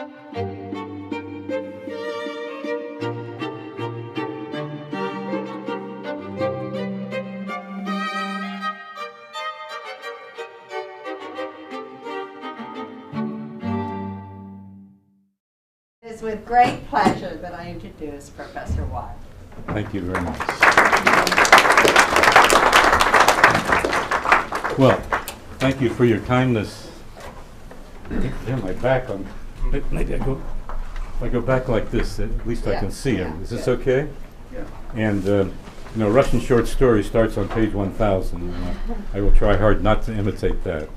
It is with great pleasure that I introduce Professor Weil. Thank you very much. Well, thank you for your kindness. Turn my back on. Maybe I go back like this. At least I can see it. Is this okay? Yeah. And Russian short story starts on page 1000. I will try hard not to imitate that.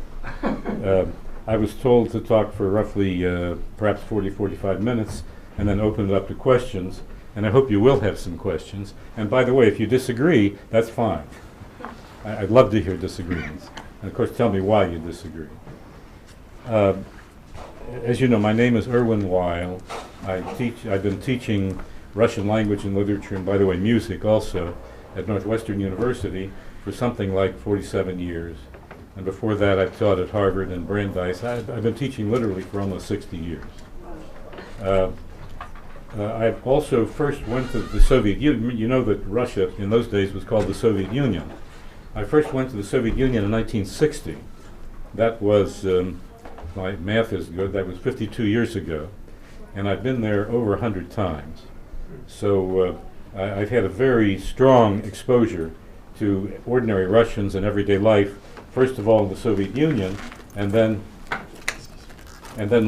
I was told to talk for roughly perhaps 40-45 minutes and then open it up to questions. And I hope you will have some questions. And by the way, if you disagree, that's fine. I'd love to hear disagreements. And of course, tell me why you disagree. As you know, my name is Irwin Weil. I've been teaching Russian language and literature, and by the way, music also, at Northwestern University for something like 47 years. And before that, I taught at Harvard and Brandeis. I've been teaching literally for almost 60 years. I also first went to the Soviet Union. You know that Russia in those days was called the Soviet Union. I first went to the Soviet Union in 1960. That was, my math is good, that was 52 years ago. And I've been there over 100 times. So I've had a very strong exposure to ordinary Russians and everyday life, first of all in the Soviet Union, and then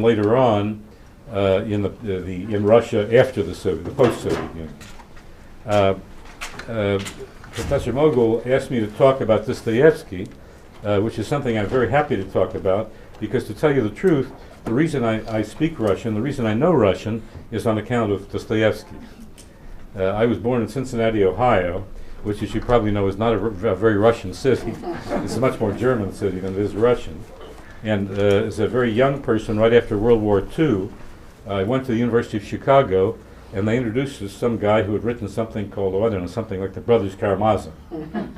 later on in Russia after the post-Soviet Union. Professor Mogul asked me to talk about Dostoevsky, which is something I'm very happy to talk about, because to tell you the truth, the reason I speak Russian, the reason I know Russian, is on account of Dostoevsky. I was born in Cincinnati, Ohio, which, as you probably know, is not a very Russian city. It's a much more German city than it is Russian. And as a very young person, right after World War II, I went to the University of Chicago, and they introduced us to some guy who had written something called, I don't know, something like the Brothers Karamazov.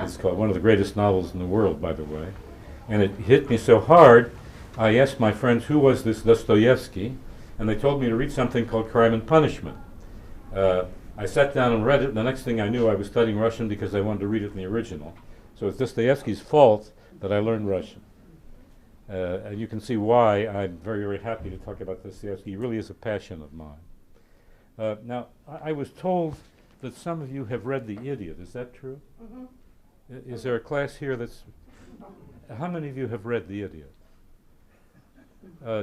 It's called one of the greatest novels in the world, by the way. And it hit me so hard, I asked my friends, who was this Dostoevsky? And they told me to read something called Crime and Punishment. I sat down and read it, and the next thing I knew I was studying Russian because I wanted to read it in the original. So it's Dostoevsky's fault that I learned Russian. And you can see why I'm very, very happy to talk about Dostoevsky. He really is a passion of mine. Now, I was told that some of you have read The Idiot. Is that true? Mm-hmm. Is there a class here that's... How many of you have read The Idiot?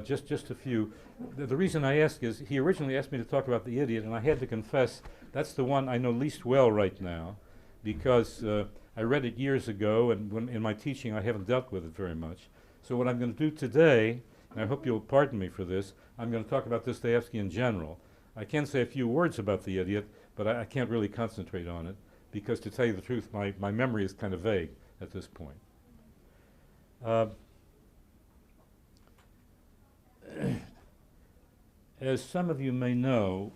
Just a few. The reason I ask is he originally asked me to talk about The Idiot, and I had to confess that's the one I know least well right now, because I read it years ago, and in my teaching I haven't dealt with it very much. So what I'm going to do today, and I hope you'll pardon me for this, I'm going to talk about Dostoevsky in general. I can say a few words about The Idiot, but I can't really concentrate on it, because to tell you the truth, my memory is kind of vague at this point. As some of you may know,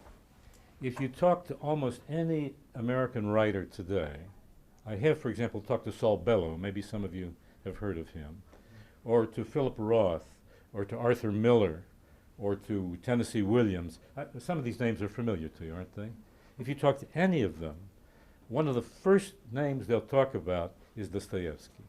if you talk to almost any American writer today, I have, for example, talked to Saul Bellow, maybe some of you have heard of him, or to Philip Roth, or to Arthur Miller, or to Tennessee Williams. Some of these names are familiar to you, aren't they? If you talk to any of them, one of the first names they'll talk about is Dostoevsky.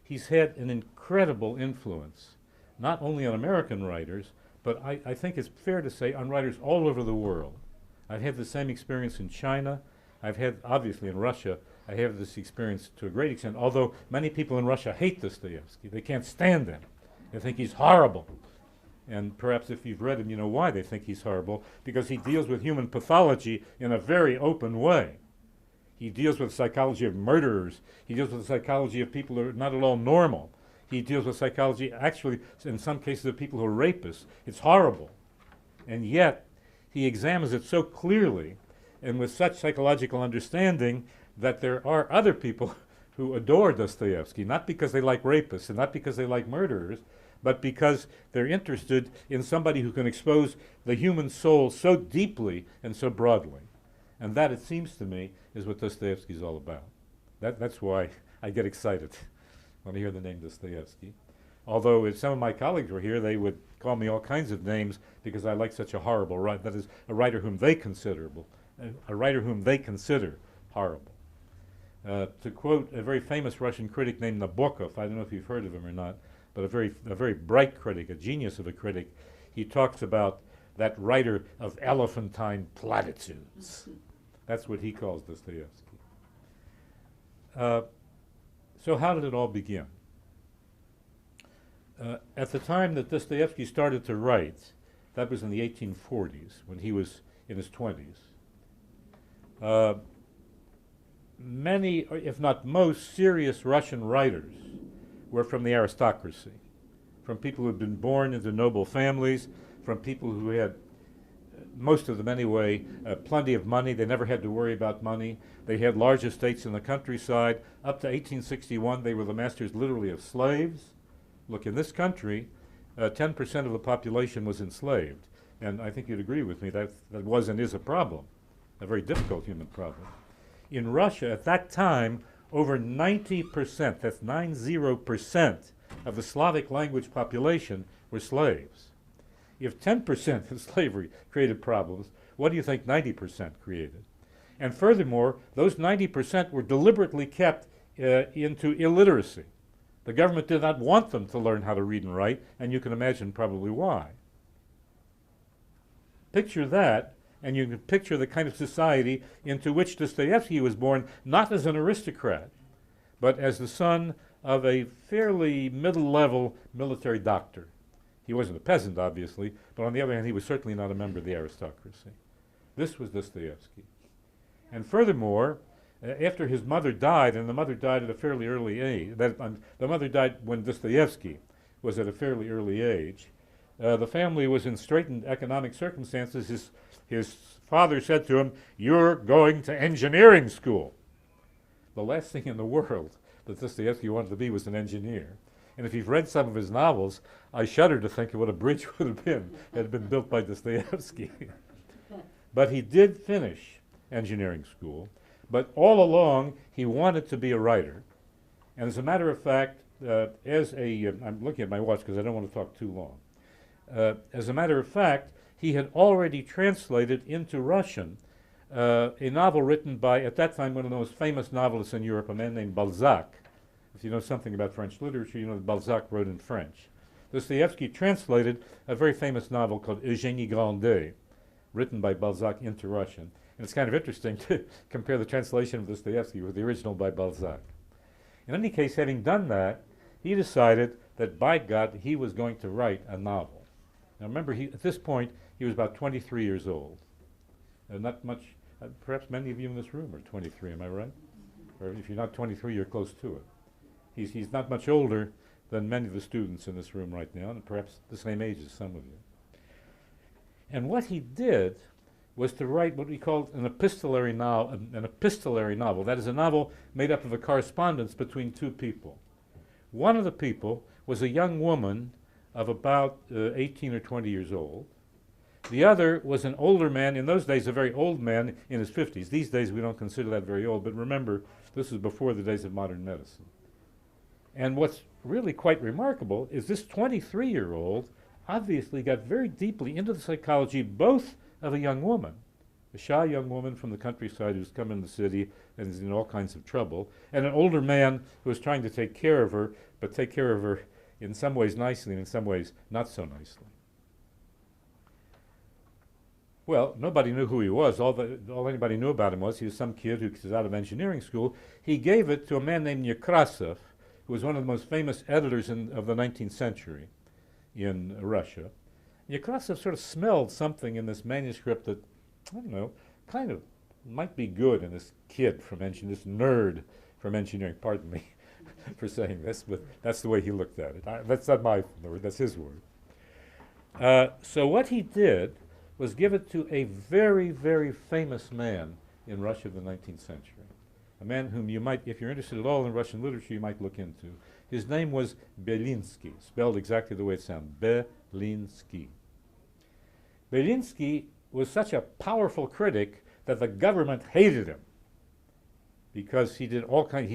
He's had an incredible influence, not only on American writers, but I think it's fair to say on writers all over the world. I've had the same experience in China. I've had, obviously, in Russia, I have this experience to a great extent, although many people in Russia hate Dostoevsky. They can't stand him. They think he's horrible. And perhaps if you've read him, you know why they think he's horrible, because he deals with human pathology in a very open way. He deals with the psychology of murderers. He deals with the psychology of people who are not at all normal. He deals with psychology, actually, in some cases, of people who are rapists. It's horrible. And yet, he examines it so clearly and with such psychological understanding that there are other people who adore Dostoevsky, not because they like rapists and not because they like murderers, but because they're interested in somebody who can expose the human soul so deeply and so broadly. And that, it seems to me, is what Dostoevsky is all about. That's why I get excited when I hear the name Dostoevsky. Although if some of my colleagues were here, they would call me all kinds of names because I like such a horrible writer. That is, a writer whom they consider horrible. To quote a very famous Russian critic named Nabokov, I don't know if you've heard of him or not, but a very bright critic, a genius of a critic, he talks about that writer of elephantine platitudes. That's what he calls Dostoevsky. So how did it all begin? At the time that Dostoevsky started to write, that was in the 1840s, when he was in his 20s, many, if not most, serious Russian writers were from the aristocracy, from people who had been born into noble families, from people who had, most of them anyway, plenty of money. They never had to worry about money. They had large estates in the countryside. Up to 1861, they were the masters literally of slaves. Look, in this country, 10% of the population was enslaved. And I think you'd agree with me that was and is a problem, a very difficult human problem. In Russia, at that time, over 90%, that's 90% of the Slavic language population were slaves. If 10% of slavery created problems, what do you think 90% created? And furthermore, those 90% were deliberately kept into illiteracy. The government did not want them to learn how to read and write, and you can imagine probably why. Picture that, and you can picture the kind of society into which Dostoevsky was born, not as an aristocrat, but as the son of a fairly middle-level military doctor. He wasn't a peasant, obviously, but on the other hand, he was certainly not a member of the aristocracy. This was Dostoevsky. And furthermore, after his mother died, and the mother died at a fairly early age, the mother died when Dostoevsky was at a fairly early age, the family was in straitened economic circumstances. His father said to him, "You're going to engineering school." The last thing in the world that Dostoevsky wanted to be was an engineer. And if you've read some of his novels, I shudder to think of what a bridge would have been had it been built by Dostoevsky. But he did finish engineering school. But all along, he wanted to be a writer. And as a matter of fact, I'm looking at my watch because I don't want to talk too long. As a matter of fact, he had already translated into Russian a novel written by, at that time, one of the most famous novelists in Europe, a man named Balzac. If you know something about French literature, you know that Balzac wrote in French. Dostoevsky translated a very famous novel called Eugénie Grandet, written by Balzac into Russian. And it's kind of interesting to compare the translation of Dostoevsky with the original by Balzac. In any case, having done that, he decided that, by God, he was going to write a novel. Now remember, at this point, he was about 23 years old. Not much, perhaps many of you in this room are 23, am I right? Or if you're not 23, you're close to it. He's not much older than many of the students in this room right now, and perhaps the same age as some of you. And what he did was to write what we called an epistolary novel. That is, a novel made up of a correspondence between two people. One of the people was a young woman of about 18 or 20 years old. The other was an older man, in those days a very old man in his 50s. These days we don't consider that very old, but remember, this is before the days of modern medicine. And what's really quite remarkable is this 23-year-old obviously got very deeply into the psychology both of a young woman, a shy young woman from the countryside who's come in the city and is in all kinds of trouble, and an older man who was trying to take care of her, but take care of her in some ways nicely and in some ways not so nicely. Well, nobody knew who he was. All anybody knew about him was he was some kid who was out of engineering school. He gave it to a man named Nekrasov, who was one of the most famous editors of the 19th century in Russia. Nekrasov sort of smelled something in this manuscript that, I don't know, kind of might be good in this kid from engineering, this nerd from engineering. Pardon me for saying this, but that's the way he looked at it. That's not my word, that's his word. So what he did was give it to a very, very famous man in Russia of the 19th century. A man whom you might, if you're interested at all in Russian literature, you might look into. His name was Belinsky, spelled exactly the way it sounds, Belinsky. Belinsky was such a powerful critic that the government hated him because he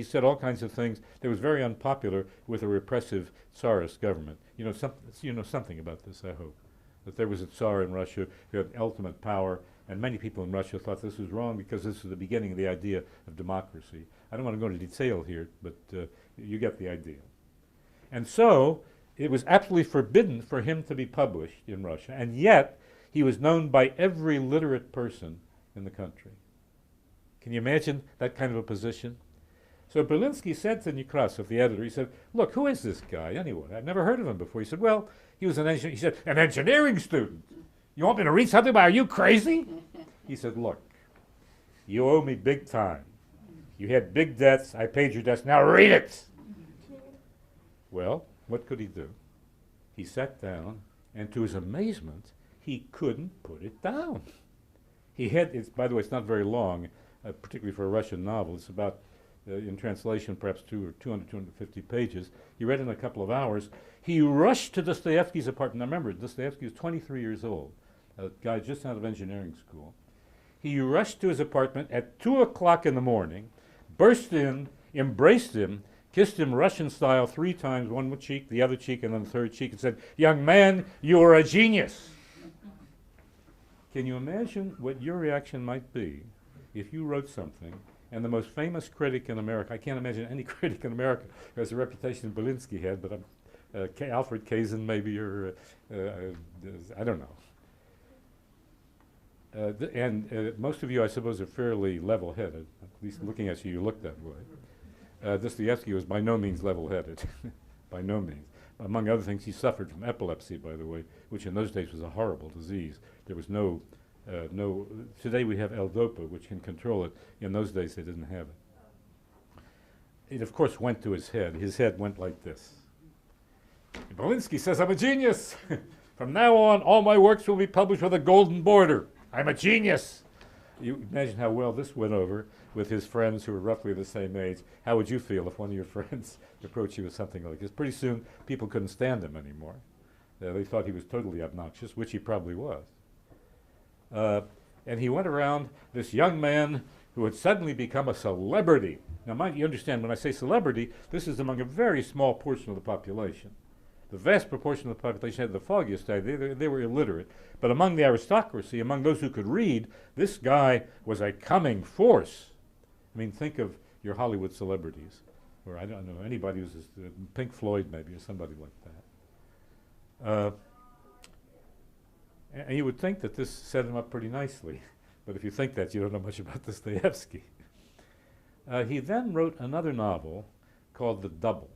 said all kinds of things that was very unpopular with a repressive Tsarist government. You know something about this, I hope, that there was a Tsar in Russia who had ultimate power, and many people in Russia thought this was wrong because this was the beginning of the idea of democracy. I don't want to go into detail here, but you get the idea. And so it was absolutely forbidden for him to be published in Russia, and yet he was known by every literate person in the country. Can you imagine that kind of a position? So Belinsky said to Nekrasov, the editor, he said, "Look, who is this guy anyway? I've never heard of him before." He said, "Well, he was an engineer." He said, "An engineering student? You want me to read something about? Are you crazy?" He said, "Look, you owe me big time. You had big debts. I paid your debts. Now read it." Well, what could he do? He sat down, and to his amazement, he couldn't put it down. By the way, it's not very long, particularly for a Russian novel. It's about, in translation, perhaps 250 pages. He read it in a couple of hours. He rushed to Dostoevsky's apartment. Now remember, Dostoevsky was 23 years old, a guy just out of engineering school. He rushed to his apartment at 2 o'clock in the morning, burst in, embraced him, kissed him Russian style 3 times, one cheek, the other cheek, and then the third cheek, and said, "Young man, you are a genius." Can you imagine what your reaction might be if you wrote something and the most famous critic in America — I can't imagine any critic in America who has the reputation Belinsky had, but Alfred Kazin maybe, or I don't know. Most of you, I suppose, are fairly level-headed. At least looking at you, you look that way. Dostoevsky was by no means level-headed, by no means. Among other things, he suffered from epilepsy, by the way, which in those days was a horrible disease. There was today we have L-Dopa, which can control it. In those days, they didn't have it. It, of course, went to his head. His head went like this. "Belinsky says I'm a genius. From now on, all my works will be published with a golden border. I'm a genius." You imagine how well this went over with his friends who were roughly the same age. How would you feel if one of your friends approached you with something like this? Pretty soon, people couldn't stand him anymore. They thought he was totally obnoxious, which he probably was. And he went around, this young man who had suddenly become a celebrity. Now, mind you understand, when I say celebrity, this is among a very small portion of the population. The vast proportion of the population had the foggiest idea. They were illiterate. But among the aristocracy, among those who could read, this guy was a coming force. I mean, think of your Hollywood celebrities, or I don't know, anybody who's Pink Floyd maybe, or somebody like that. And you would think that this set him up pretty nicely. But if you think that, you don't know much about Dostoevsky. He then wrote another novel called The Double.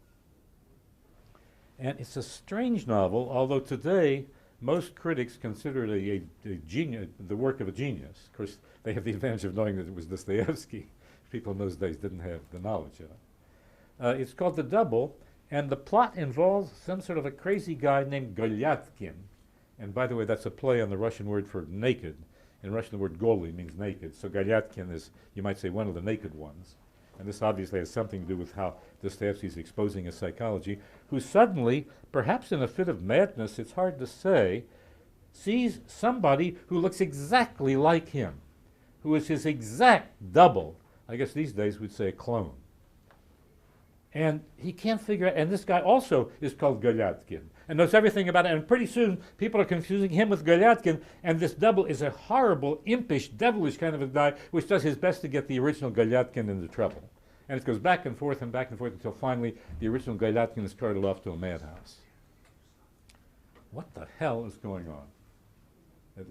And it's a strange novel, although today most critics consider it a genius, the work of a genius. Of course, they have the advantage of knowing that it was Dostoevsky. People in those days didn't have the knowledge of it. It's called The Double, and the plot involves some sort of a crazy guy named Golyatkin. And by the way, that's a play on the Russian word for naked. In Russian, the word goly means naked. So Golyatkin is, you might say, one of the naked ones. And this obviously has something to do with how Dostoevsky is exposing his psychology, who suddenly, perhaps in a fit of madness, it's hard to say, sees somebody who looks exactly like him, who is his exact double. I guess these days we'd say a clone. And he can't figure out, and this guy also is called Golyatkin, and knows everything about it, and pretty soon people are confusing him with Golyatkin, and this double is a horrible, impish, devilish kind of a guy, which does his best to get the original Golyatkin into trouble. And it goes back and forth until finally the original Golyatkin is carted off to a madhouse. What the hell is going on?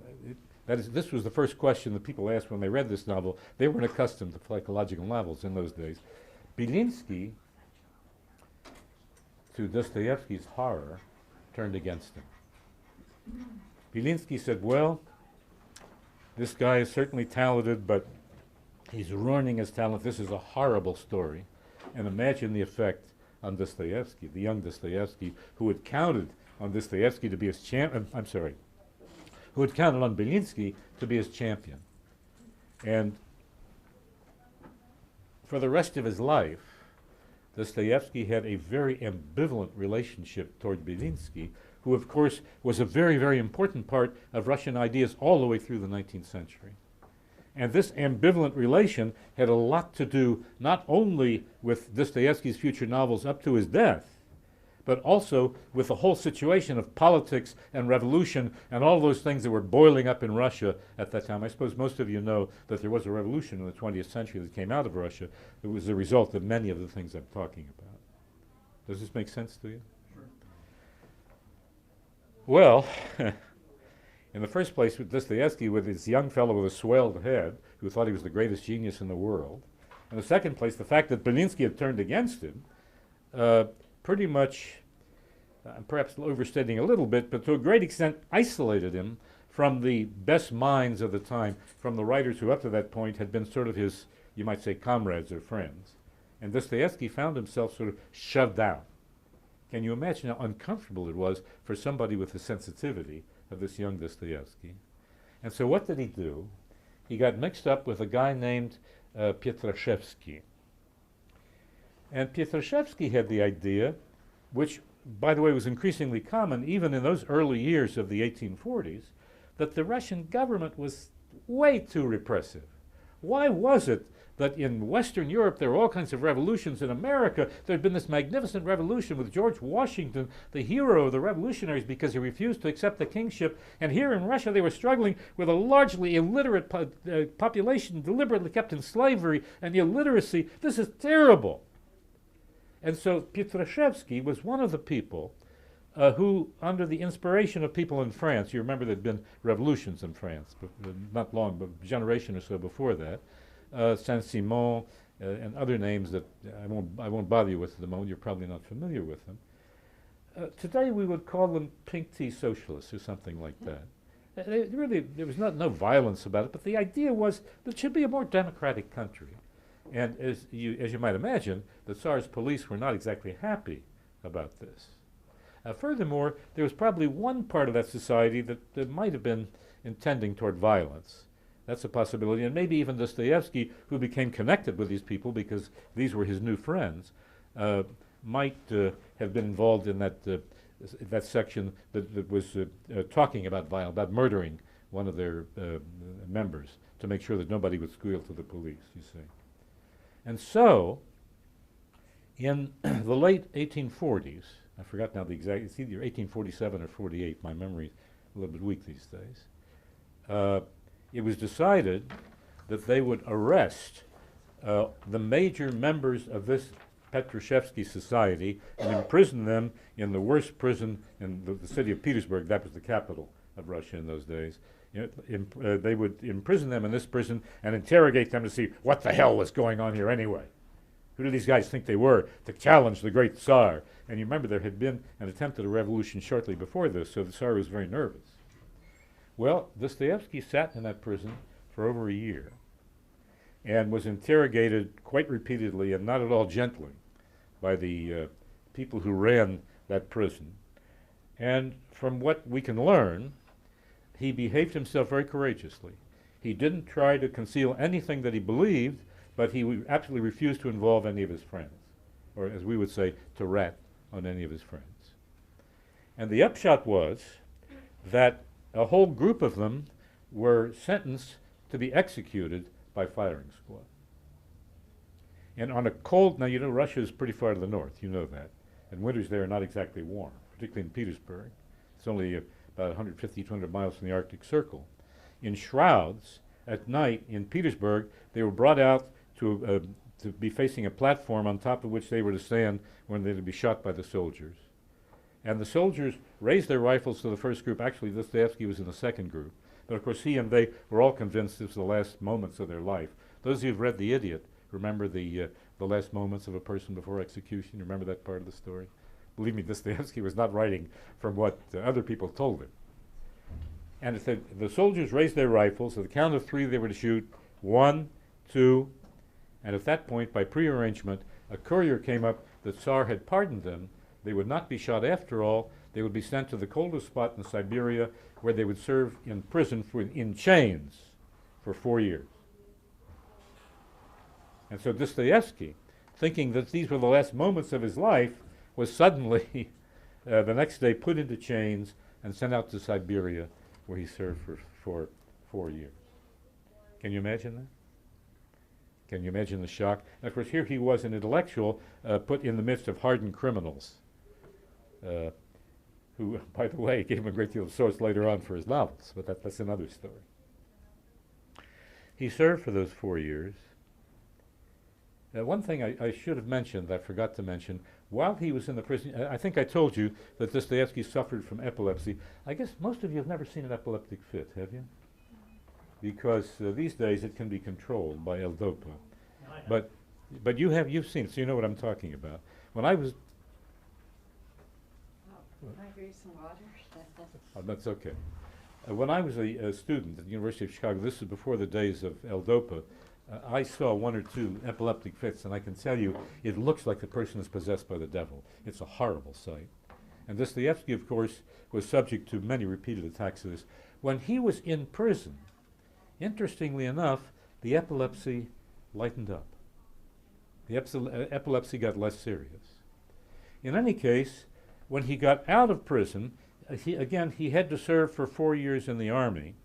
This was the first question that people asked when they read this novel. They weren't accustomed to psychological novels in those days. Belinsky, to Dostoevsky's horror, turned against him. Belinsky said, well, this guy is certainly talented, but he's ruining his talent. This is a horrible story. And imagine the effect on Dostoevsky, the young Dostoevsky, who had counted on Dostoevsky to be his champion. Who had counted on Belinsky to be his champion. And for the rest of his life, Dostoevsky had a very ambivalent relationship toward Belinsky, who, of course, was a very, very important part of Russian ideas all the way through the 19th century. And this ambivalent relation had a lot to do not only with Dostoevsky's future novels up to his death, but also with the whole situation of politics and revolution and all those things that were boiling up in Russia at that time. I suppose most of you know that there was a revolution in the 20th century that came out of Russia. It was the result of many of the things I'm talking about. Does this make sense to you? Sure. Well, in the first place, with Dostoevsky, with this young fellow with a swelled head, who thought he was the greatest genius in the world. In the second place, the fact that Belinsky had turned against him, pretty much, perhaps overstating a little bit, but to a great extent isolated him from the best minds of the time, from the writers who up to that point had been sort of his, you might say, comrades or friends. And Dostoevsky found himself sort of shoved out. Can you imagine how uncomfortable it was for somebody with the sensitivity of this young Dostoevsky? And so what did he do? He got mixed up with a guy named Pietraszewski. And Pietraszewski had the idea, which, by the way, was increasingly common even in those early years of the 1840s, that the Russian government was way too repressive. Why was it that in Western Europe there were all kinds of revolutions? In America, there had been this magnificent revolution with George Washington, the hero of the revolutionaries, because he refused to accept the kingship. And here in Russia, they were struggling with a largely illiterate population deliberately kept in slavery and illiteracy. This is terrible. And so Pietraszewski was one of the people who, under the inspiration of people in France, you remember there had been revolutions in France, but not long, but a generation or so before that, Saint-Simon and other names that I won't bother you with at the moment. You're probably not familiar with them. Today we would call them pink tea socialists or something like that. There was no violence about it, but the idea was that it should be a more democratic country. And as you might imagine, the Tsar's police were not exactly happy about this. Furthermore, there was probably one part of that society that might have been intending toward violence. That's a possibility. And maybe even Dostoevsky, who became connected with these people because these were his new friends, might have been involved in that section that was talking about violence, about murdering one of their members to make sure that nobody would squeal to the police, you see. And so, in the late 1840s, I forgot now the exact, it's either 1847 or 48, my memory's a little bit weak these days, it was decided that they would arrest the major members of this Pietraszewski society and imprison them in the worst prison in the city of Petersburg. That was the capital of Russia in those days. They would imprison them in this prison and interrogate them to see what the hell was going on here anyway. Who do these guys think they were to challenge the great Tsar? And you remember there had been an attempt at a revolution shortly before this, so the Tsar was very nervous. Well, Dostoevsky sat in that prison for over a year and was interrogated quite repeatedly and not at all gently by the people who ran that prison. And from what we can learn, he behaved himself very courageously. He didn't try to conceal anything that he believed, but he absolutely refused to involve any of his friends, or as we would say, to rat on any of his friends. And the upshot was that a whole group of them were sentenced to be executed by firing squad. And on a cold, now you know Russia is pretty far to the north, you know that, and winters there are not exactly warm, particularly in Petersburg. It's only about 150, 200 miles from the Arctic Circle. In shrouds, at night in Petersburg, they were brought out to be facing a platform on top of which they were to stand when they would be shot by the soldiers. And the soldiers raised their rifles to the first group. Actually, Dostoevsky was in the second group. But of course, he and they were all convinced this was the last moments of their life. Those of you who've read The Idiot remember the last moments of a person before execution. Remember that part of the story? Believe me, Dostoevsky was not writing from what other people told him. And it said the soldiers raised their rifles. At the count of three, they were to shoot 1, 2, and at that point, by prearrangement, a courier came up. The Tsar had pardoned them. They would not be shot after all. They would be sent to the coldest spot in Siberia, where they would serve in prison in chains for 4 years. And so Dostoevsky, thinking that these were the last moments of his life, was suddenly the next day put into chains and sent out to Siberia, where he served for 4 years. Can you imagine that? Can you imagine the shock? And of course, here he was, an intellectual, put in the midst of hardened criminals, who, by the way, gave him a great deal of source later on for his novels, but that's another story. He served for those 4 years. One thing I should have mentioned, I forgot to mention, while he was in the prison, I think I told you that Dostoevsky suffered from epilepsy. I guess most of you have never seen an epileptic fit, have you? Because these days it can be controlled by L-Dopa. But you've seen it, so you know what I'm talking about. When I was... Can I give you some water? Oh, that's okay. When I was a student at the University of Chicago, this is before the days of L-Dopa, I saw 1 or 2 epileptic fits, and I can tell you, it looks like the person is possessed by the devil. It's a horrible sight. And Dostoevsky, of course, was subject to many repeated attacks of this. When he was in prison, interestingly enough, the epilepsy lightened up. The epilepsy got less serious. In any case, when he got out of prison, he had to serve for 4 years in the army.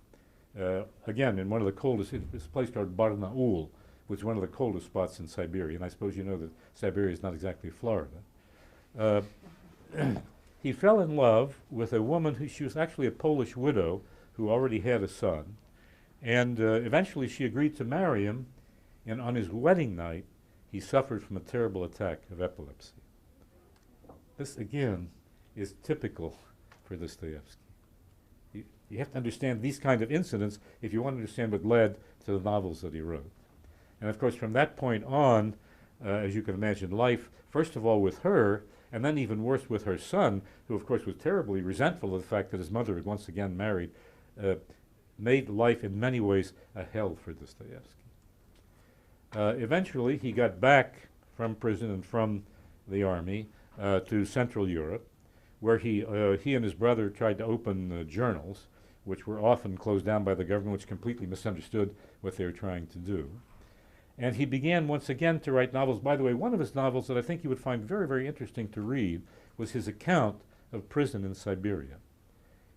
Again, in one of the coldest, it's a place called Barnaul, which is one of the coldest spots in Siberia, and I suppose you know that Siberia is not exactly Florida. He fell in love with a woman she was actually a Polish widow who already had a son, and eventually she agreed to marry him, and on his wedding night, he suffered from a terrible attack of epilepsy. This, again, is typical for Dostoevsky. You have to understand these kind of incidents if you want to understand what led to the novels that he wrote. And of course, from that point on, as you can imagine, life, first of all with her, and then even worse with her son, who of course was terribly resentful of the fact that his mother had once again married, made life in many ways a hell for Dostoevsky. Eventually, he got back from prison and from the army to Central Europe, where he and his brother tried to open journals, which were often closed down by the government, which completely misunderstood what they were trying to do. And he began once again to write novels. By the way, one of his novels that I think you would find very, very interesting to read was his account of prison in Siberia.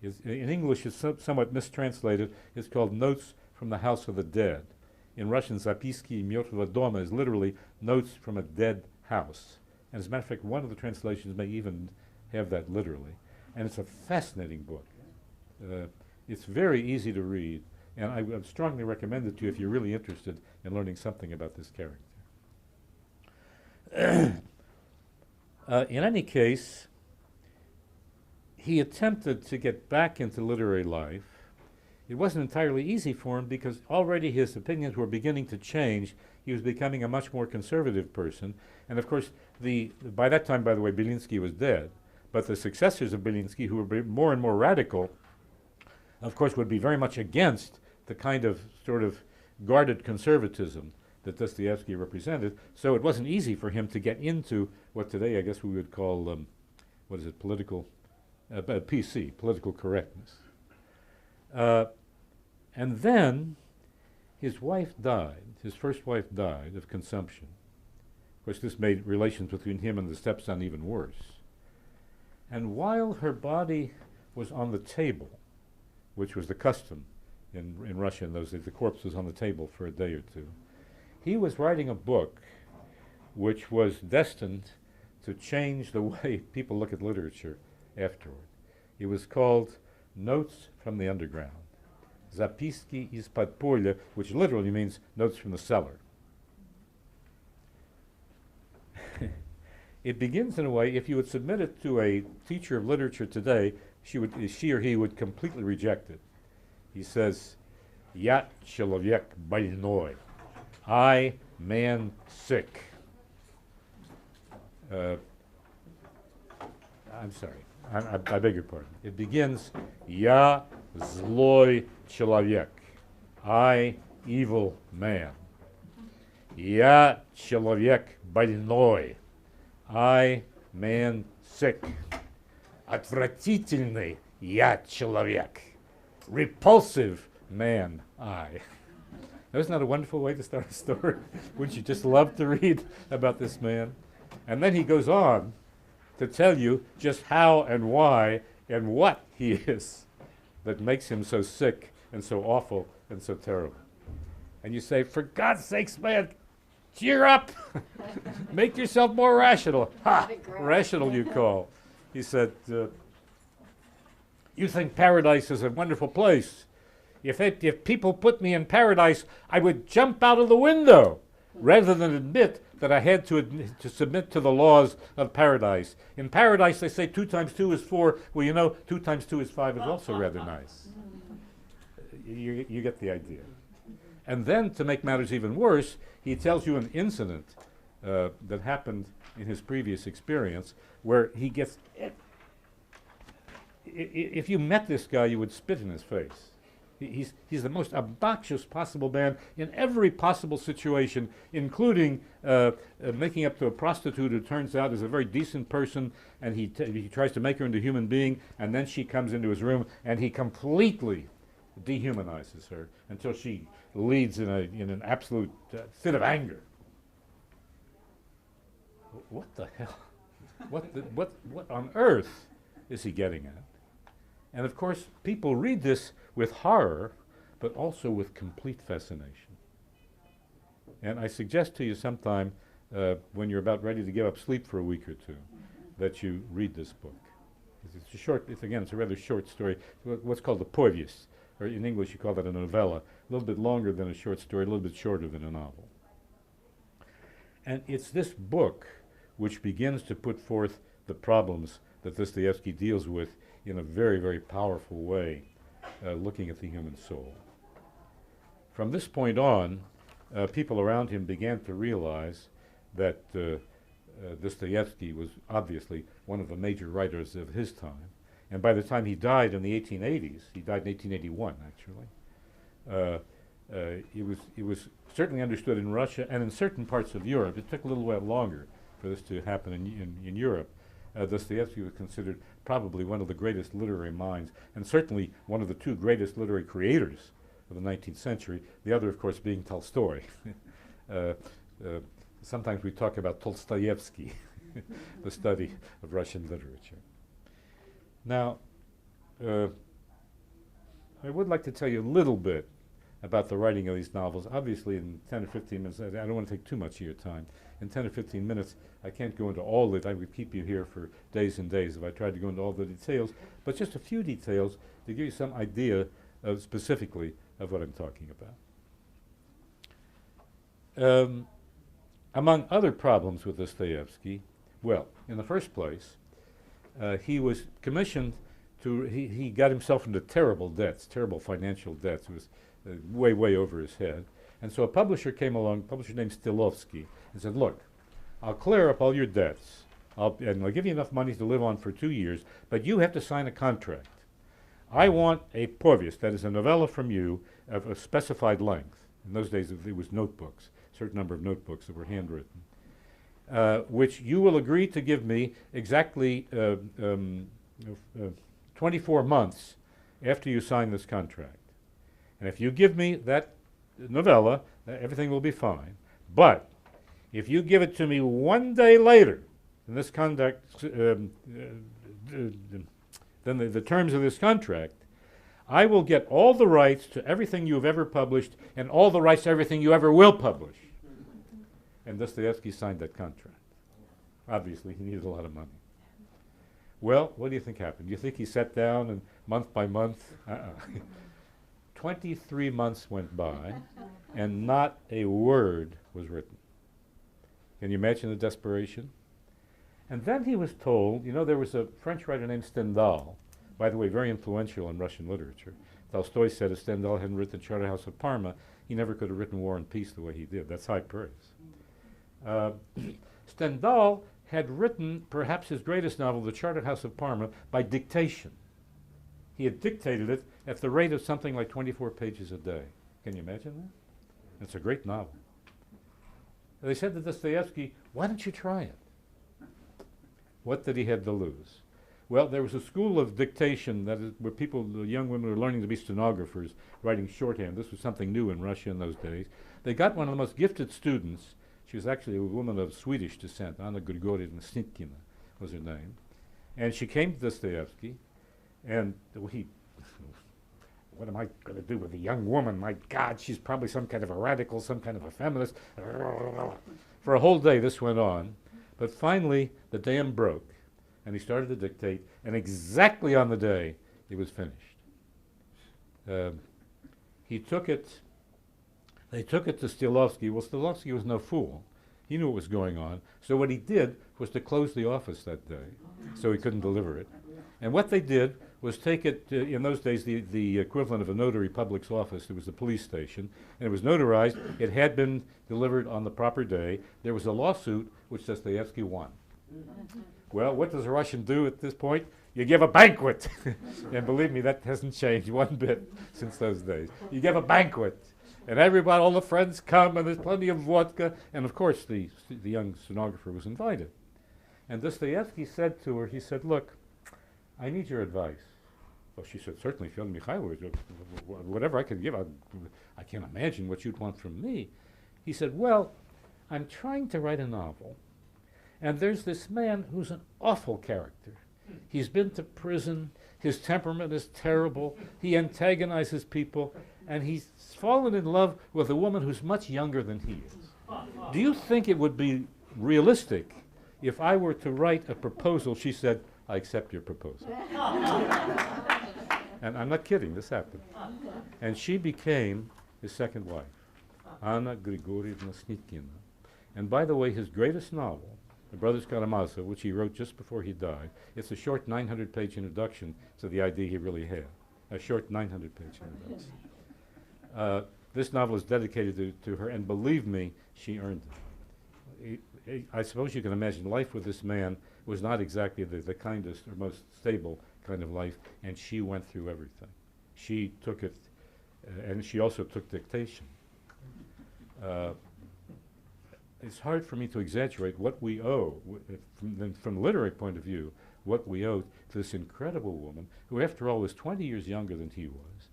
In English, it's somewhat mistranslated. It's called Notes from the House of the Dead. In Russian, Zapiski Mертвого дома is literally notes from a dead house. And as a matter of fact, one of the translations may even have that literally. And it's a fascinating book. It's very easy to read, and I would strongly recommend it to you if you're really interested in learning something about this character. In any case, he attempted to get back into literary life. It wasn't entirely easy for him because already his opinions were beginning to change. He was becoming a much more conservative person. And of course, by that time, by the way, Belinsky was dead. But the successors of Belinsky, who were more and more radical, of course, would be very much against the kind of sort of guarded conservatism that Dostoevsky represented. So it wasn't easy for him to get into what today I guess we would call, political, PC, political correctness. And then his wife died, his first wife died of consumption. Of course, this made relations between him and the stepson even worse. And while her body was on the table, which was the custom in Russia in those days, the corpse was on the table for a day or two, he was writing a book which was destined to change the way people look at literature afterward. It was called Notes from the Underground, Zapiski iz podpolya, which literally means notes from the cellar. It begins in a way, if you would submit it to a teacher of literature today, she or he would completely reject it. He says, "Я человек больной," I, man, sick. I'm sorry, I beg your pardon. It begins, "Я злой человек," I, evil man. "Я человек больной," I, man, sick. "Отвратительный я человек," repulsive man, I. Now, isn't that a wonderful way to start a story? Wouldn't you just love to read about this man? And then he goes on to tell you just how and why and what he is that makes him so sick and so awful and so terrible. and you say, "For God's sakes, man, cheer up! Make yourself more rational." Ha! Rational, you call. He said, "You think paradise is a wonderful place. If people put me in paradise, I would jump out of the window rather than admit that I had to submit to the laws of paradise. In paradise, they say 2 times 2 is 4. Well, you know, 2 times 2 is 5 is also rather nice." You get the idea. And then, to make matters even worse, he tells you an incident that happened in his previous experience where he gets... If you met this guy, you would spit in his face. He's the most obnoxious possible man in every possible situation, including making up to a prostitute who turns out is a very decent person, and he tries to make her into a human being, and then she comes into his room, and he completely dehumanizes her until she leads in an absolute fit of anger. What the hell? What on earth is he getting at? And of course, people read this with horror, but also with complete fascination. And I suggest to you sometime, when you're about ready to give up sleep for a week or two, that you read this book. It's a short, it's a rather short story, what's called a povest, or in English you call that a novella, a little bit longer than a short story, a little bit shorter than a novel. And it's this book which begins to put forth the problems that Dostoevsky deals with in a very, very powerful way, looking at the human soul. From this point on, people around him began to realize that Dostoevsky was obviously one of the major writers of his time. And by the time he died in the 1880s, he died in 1881 actually, it was certainly understood in Russia and in certain parts of Europe. It took a little while longer for this to happen in Europe. Dostoevsky was considered probably one of the greatest literary minds, and certainly one of the 2 greatest literary creators of the 19th century, the other, of course, being Tolstoy. Sometimes we talk about Tolstoyevsky, the study of Russian literature. Now, I would like to tell you a little bit about the writing of these novels. Obviously, in 10 or 15 minutes, I don't want to take too much of your time. In 10 or 15 minutes, I can't go into all of it. I would keep you here for days and days if I tried to go into all the details, but just a few details to give you some idea of specifically of what I'm talking about. Among other problems with Dostoevsky, well, in the first place, he was commissioned to, he got himself into terrible debts, terrible financial debts. It was way, way over his head. And so a publisher came along, a publisher named Stilovsky, and said, "Look, I'll clear up all your debts, and I'll give you enough money to live on for 2 years, but you have to sign a contract. I want a povest, that is a novella from you, of a specified length." In those days it was notebooks, a certain number of notebooks that were handwritten, which you will agree to give me exactly 24 months after you sign this contract. And if you give me that novella, everything will be fine. But if you give it to me 1 day later than this than the terms of this contract, I will get all the rights to everything you've ever published and all the rights to everything you ever will publish. And Dostoevsky signed that contract. Obviously, he needed a lot of money. Well, what do you think happened? Do you think he sat down and month by month? 23 months went by, and not a word was written. Can you imagine the desperation? And then he was told, you know, there was a French writer named Stendhal, by the way, very influential in Russian literature. Tolstoy said if Stendhal hadn't written The Charterhouse of Parma, he never could have written War and Peace the way he did. That's high praise. Stendhal had written perhaps his greatest novel, The Charterhouse of Parma, by dictation. He had dictated it at the rate of something like 24 pages a day. Can you imagine that? It's a great novel. And they said to Dostoevsky, "Why don't you try it?" What did he have to lose? Well, there was a school of dictation, that is, where people, young women were learning to be stenographers, writing shorthand. This was something new in Russia in those days. They got one of the most gifted students. She was actually a woman of Swedish descent. Anna Grigorievna Snitkina was her name. And she came to Dostoevsky, and what am I going to do with a young woman? My God, she's probably some kind of a radical, some kind of a feminist. For a whole day this went on, but finally the dam broke, and he started to dictate, and exactly on the day it was finished. He took it, they took it to Stilovsky. Well, Stilovsky was no fool. He knew what was going on. So what he did was to close the office that day, so he couldn't deliver it. And what they did was take it, in those days, the equivalent of a notary public's office. It was the police station, and it was notarized. It had been delivered on the proper day. There was a lawsuit which Dostoevsky won. Well, what does a Russian do at this point? You give a banquet. And believe me, that hasn't changed one bit since those days. You give a banquet. And everybody, all the friends come, and there's plenty of vodka. And of course, the young stenographer was invited. And Dostoevsky said to her, he said, look, I need your advice. Well, she said, certainly, Fyodor Mikhailovich, whatever I can give, I can't imagine what you'd want from me. He said, well, I'm trying to write a novel, and there's this man who's an awful character. He's been to prison, his temperament is terrible, he antagonizes people, and he's fallen in love with a woman who's much younger than he is. Do you think it would be realistic if I were to write a proposal? She said, I accept your proposal. And I'm not kidding, this happened. And she became his second wife, Anna Grigorievna Snitkina. And by the way, his greatest novel, The Brothers Karamazov, which he wrote just before he died, it's a short 900-page introduction to the idea he really had. A short 900-page introduction. This novel is dedicated to her, and believe me, she earned it. I suppose you can imagine life with this man was not exactly the kindest or most stable kind of life, and she went through everything. She took it, and she also took dictation. It's hard for me to exaggerate what we owe, from a literary point of view, what we owe to this incredible woman, who after all was 20 years younger than he was,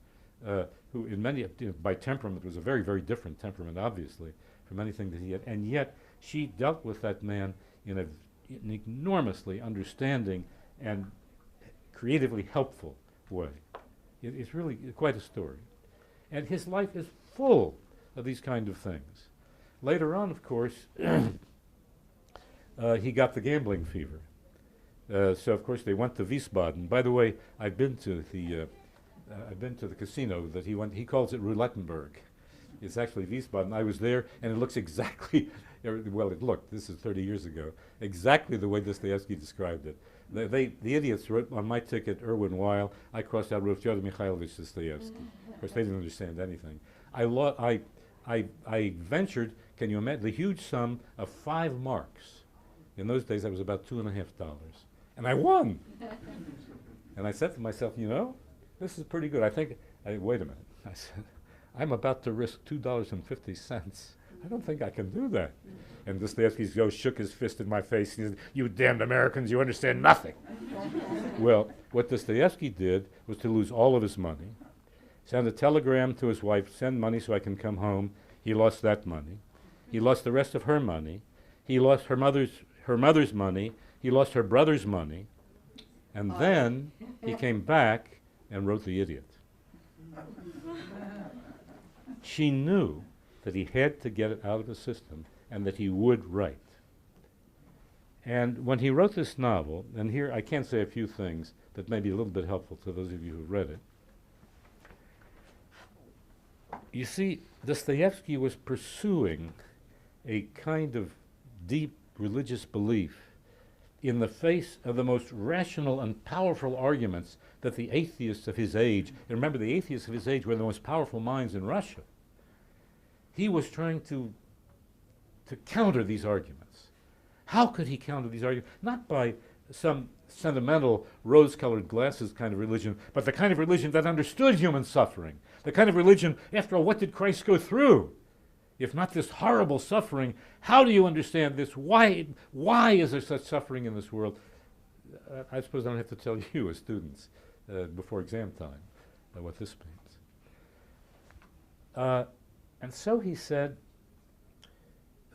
who in many, by temperament was a very, very different temperament, obviously, from anything that he had, and yet she dealt with that man in an enormously understanding and creatively helpful way. It's really quite a story. And his life is full of these kind of things. Later on, of course, he got the gambling fever. So of course they went to Wiesbaden. By the way, I've been to the casino that he went. He calls it Roulettenberg. It's actually Wiesbaden. I was there, and it looks exactly, well, it looked, this is 30 years ago, exactly the way Dostoevsky described it. The idiots wrote on my ticket, Irwin Weil. I crossed out, wrote Fyodor Mikhailovich Dostoevsky. Of course, they didn't understand anything. I ventured, can you imagine, the huge sum of 5 marks. In those days, that was about $2.50. And I won. And I said to myself, you know, this is pretty good. Wait a minute. I said, I'm about to risk $2.50. I don't think I can do that. And Dostoevsky shook his fist in my face. He said, you damned Americans, you understand nothing. Well, what Dostoevsky did was to lose all of his money, send a telegram to his wife, send money so I can come home. He lost that money. He lost the rest of her money. He lost her mother's money. He lost her brother's money. And then he came back and wrote The Idiot. She knew that he had to get it out of the system and that he would write. And when he wrote this novel, and here I can say a few things that may be a little bit helpful to those of you who read it. You see, Dostoevsky was pursuing a kind of deep religious belief in the face of the most rational and powerful arguments that the atheists of his age, and remember the atheists of his age were the most powerful minds in Russia, he was trying to counter these arguments. How could he counter these arguments? Not by some sentimental rose-colored glasses kind of religion, but the kind of religion that understood human suffering. The kind of religion, after all, what did Christ go through? If not this horrible suffering, how do you understand this? Why is there such suffering in this world? I suppose I don't have to tell you as students before exam time what this means. And so he said,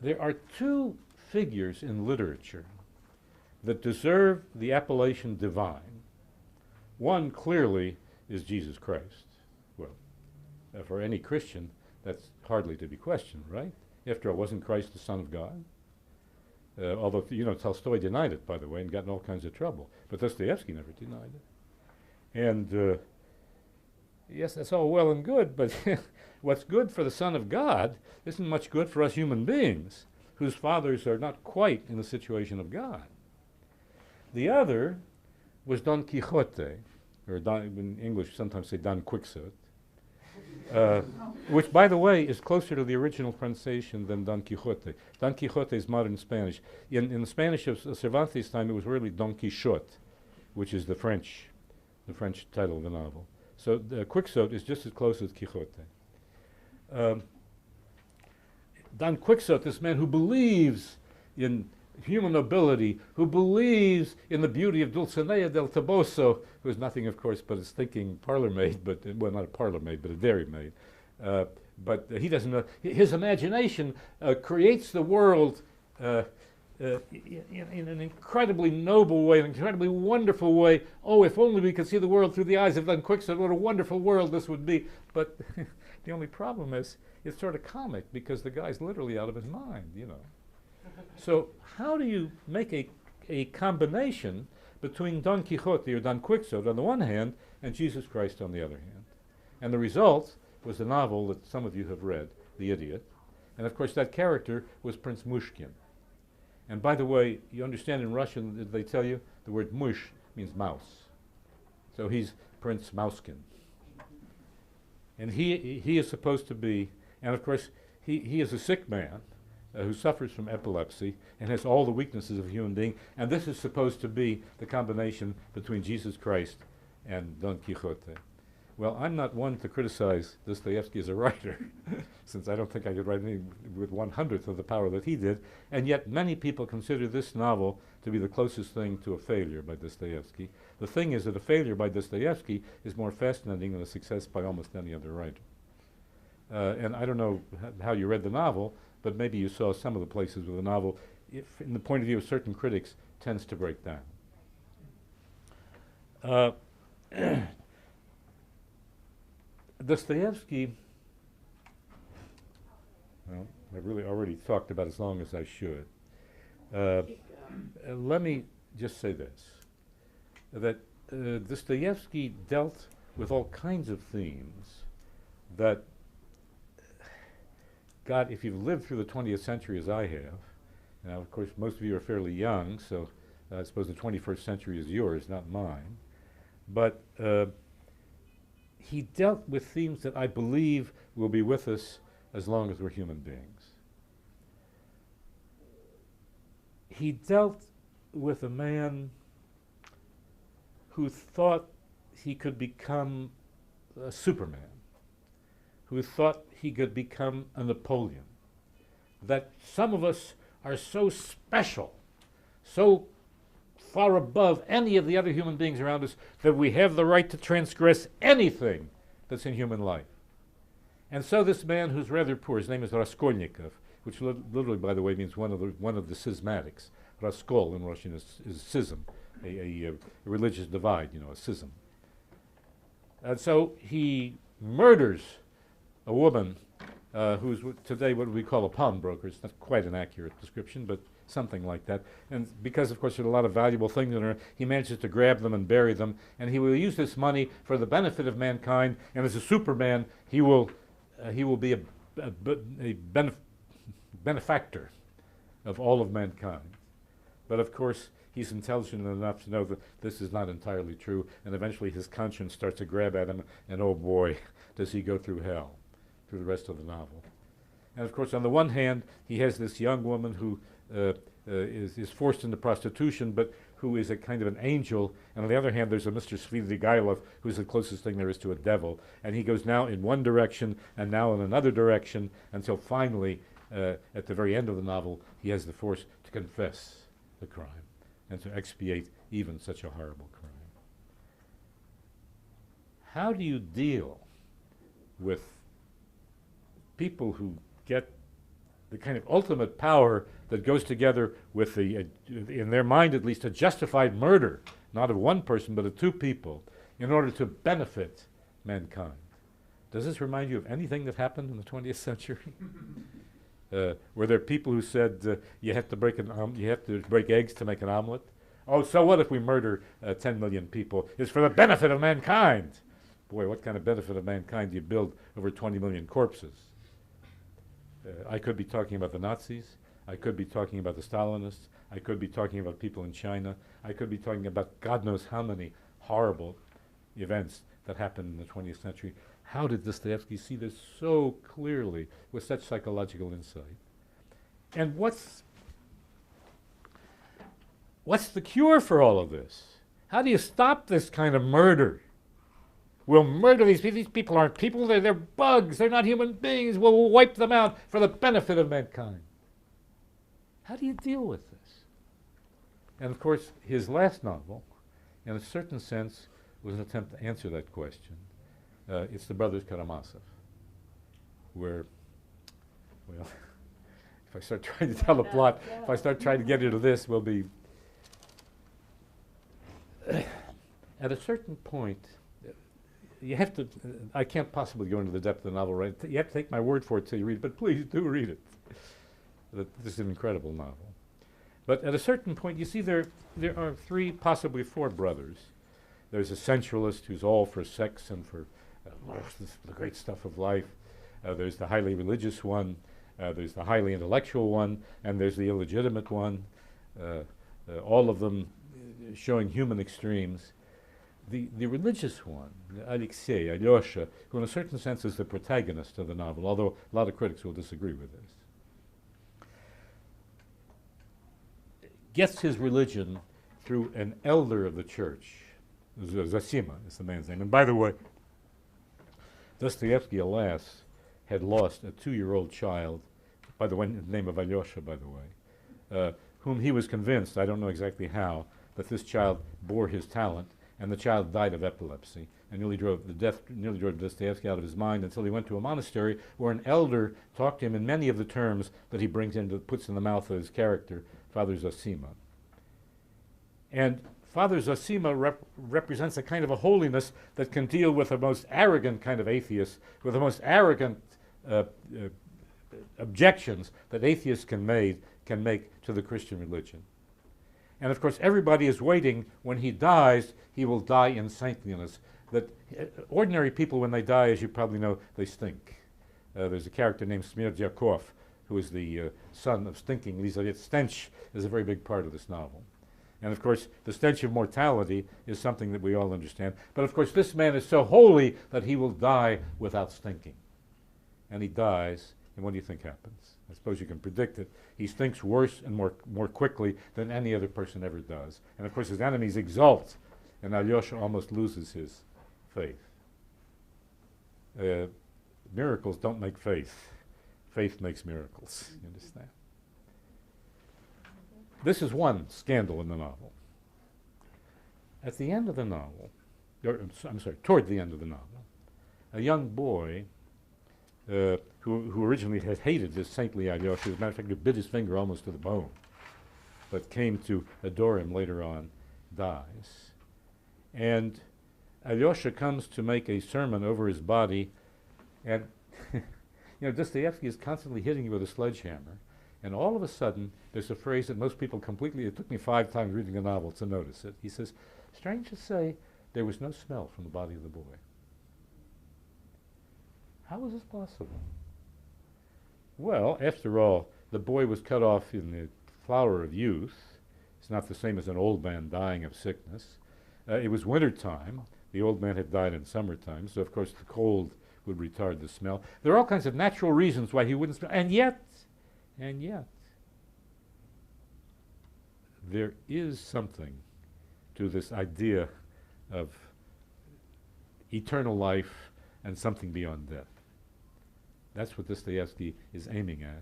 there are 2 figures in literature that deserve the appellation divine. One clearly is Jesus Christ. Well, for any Christian, that's hardly to be questioned, right? After all, wasn't Christ the Son of God? Although, Tolstoy denied it, by the way, and got in all kinds of trouble. But Dostoevsky never denied it. And yes, that's all well and good, but what's good for the Son of God isn't much good for us human beings, whose fathers are not quite in the situation of God. The other was Don Quixote, or in English sometimes say Don Quixote, which, by the way, is closer to the original pronunciation than Don Quixote. Don Quixote is modern Spanish. In the Spanish of Cervantes' time, it was really Don Quixote, which is the French title of the novel. So Quixote is just as close as Quixote. Don Quixote, this man who believes in human nobility, who believes in the beauty of Dulcinea del Toboso, who is nothing, of course, but his thinking parlor maid, but, well, not a parlor maid, but a dairy maid. But he doesn't know. His imagination creates the world in an incredibly noble way, an incredibly wonderful way. Oh, if only we could see the world through the eyes of Don Quixote, what a wonderful world this would be. But the only problem is it's sort of comic because the guy's literally out of his mind, So how do you make a combination between Don Quixote or Don Quixote on the one hand and Jesus Christ on the other hand? And the result was the novel that some of you have read, The Idiot. And of course that character was Prince Mushkin. And by the way, you understand in Russian, did they tell you, the word mush means mouse. So he's Prince Mouskin. And he is supposed to be, and of course he is a sick man who suffers from epilepsy and has all the weaknesses of a human being, and this is supposed to be the combination between Jesus Christ and Don Quixote. Well, I'm not one to criticize Dostoevsky as a writer, since I don't think I could write anything with 1/100th of the power that he did, and yet many people consider this novel to be the closest thing to a failure by Dostoevsky. The thing is that a failure by Dostoevsky is more fascinating than a success by almost any other writer. And I don't know how you read the novel, but maybe you saw some of the places where the novel, if in the point of view of certain critics, tends to break down. Dostoevsky, well, I've really already talked about as long as I should. Let me just say this, that Dostoevsky dealt with all kinds of themes that, God, if you've lived through the 20th century as I have, now of course most of you are fairly young, so I suppose the 21st century is yours, not mine, but he dealt with themes that I believe will be with us as long as we're human beings. He dealt with a man who thought he could become a Superman, who thought he could become a Napoleon, that some of us are so special, so far above any of the other human beings around us that we have the right to transgress anything that's in human life. And so this man who's rather poor, his name is Raskolnikov, which literally, by the way, means one of the schismatics. Raskol in Russian is schism, a religious divide, a schism. And so he murders a woman who's today what we call a pawnbroker. It's not quite an accurate description, but something like that. And because, of course, there are a lot of valuable things in her, he manages to grab them and bury them. And he will use this money for the benefit of mankind. And as a Superman, he will be a benefactor of all of mankind. But of course, he's intelligent enough to know that this is not entirely true. And eventually, his conscience starts to grab at him. And oh boy, does he go through hell through the rest of the novel. And of course, on the one hand, he has this young woman who is forced into prostitution, but who is a kind of an angel. And on the other hand, there's a Mr. Svidrigailov, who's the closest thing there is to a devil. And he goes now in one direction and now in another direction until finally, at the very end of the novel, he has the force to confess the crime and to expiate even such a horrible crime. How do you deal with people who get the kind of ultimate power that goes together with the, in their mind at least, a justified murder, not of one person, but of two people, in order to benefit mankind? Does this remind you of anything that happened in the 20th century? Were there people who said you have to break eggs to make an omelet? Oh, so what if we murder 10 million people? It's for the benefit of mankind. Boy, what kind of benefit of mankind do you build over 20 million corpses? I could be talking about the Nazis. I could be talking about the Stalinists. I could be talking about people in China. I could be talking about God knows how many horrible events that happened in the 20th century. How did Dostoevsky see this so clearly with such psychological insight? And what's the cure for all of this? How do you stop this kind of murder? We'll murder these people. These people aren't people. They're bugs. They're not human beings. We'll wipe them out for the benefit of mankind. How do you deal with this? And of course, his last novel, in a certain sense, was an attempt to answer that question. It's the Brothers Karamazov, where, well, if I start trying to tell the plot, if I start trying to get into this, we'll be... At a certain point, you have to, I can't possibly go into the depth of the novel, right? You have to take my word for it till you read it, but please do read it. This is an incredible novel. But at a certain point, you see there are three, possibly four brothers. There's a sensualist who's all for sex and for the great stuff of life. There's the highly religious one. There's the highly intellectual one. And there's the illegitimate one. All of them showing human extremes. The religious one, Alexei, Alyosha, who in a certain sense is the protagonist of the novel, although a lot of critics will disagree with this, gets his religion through an elder of the church. Zosima is the man's name. And by the way, Dostoevsky, alas, had lost a 2-year-old child, by the way, the name of Alyosha, by the way, whom he was convinced, I don't know exactly how, that this child bore his talent, and the child died of epilepsy, and nearly drove Dostoevsky out of his mind until he went to a monastery where an elder talked to him in many of the terms that he puts in the mouth of his character, Father Zosima. And Father Zosima represents a kind of a holiness that can deal with the most arrogant kind of atheists, with the most arrogant objections that atheists can make to the Christian religion. And of course, everybody is waiting. When he dies, he will die in saintliness. That ordinary people, when they die, as you probably know, they stink. There's a character named Smerdyakov, who is the son of stinking Lizaveta. Stench is a very big part of this novel. And of course, the stench of mortality is something that we all understand. But of course, this man is so holy that he will die without stinking. And he dies, and what do you think happens? I suppose you can predict it. He stinks worse and more quickly than any other person ever does. And of course, his enemies exult, and Alyosha almost loses his faith. Miracles don't make faith. Faith makes miracles. You understand? This is one scandal in the novel. At the end of the novel, toward the end of the novel, a young boy who originally had hated this saintly Alyosha, as a matter of fact, who bit his finger almost to the bone, but came to adore him later on, dies. And Alyosha comes to make a sermon over his body, and Dostoevsky is constantly hitting you with a sledgehammer. And all of a sudden, there's a phrase that most people it took me 5 times reading the novel to notice it. He says, strange to say, there was no smell from the body of the boy. How is this possible? Well, after all, the boy was cut off in the flower of youth. It's not the same as an old man dying of sickness. It was winter time. The old man had died in summertime, so of course the cold would retard the smell. There are all kinds of natural reasons why he wouldn't smell, and yet, there is something to this idea of eternal life and something beyond death. That's what Dostoevsky is aiming at.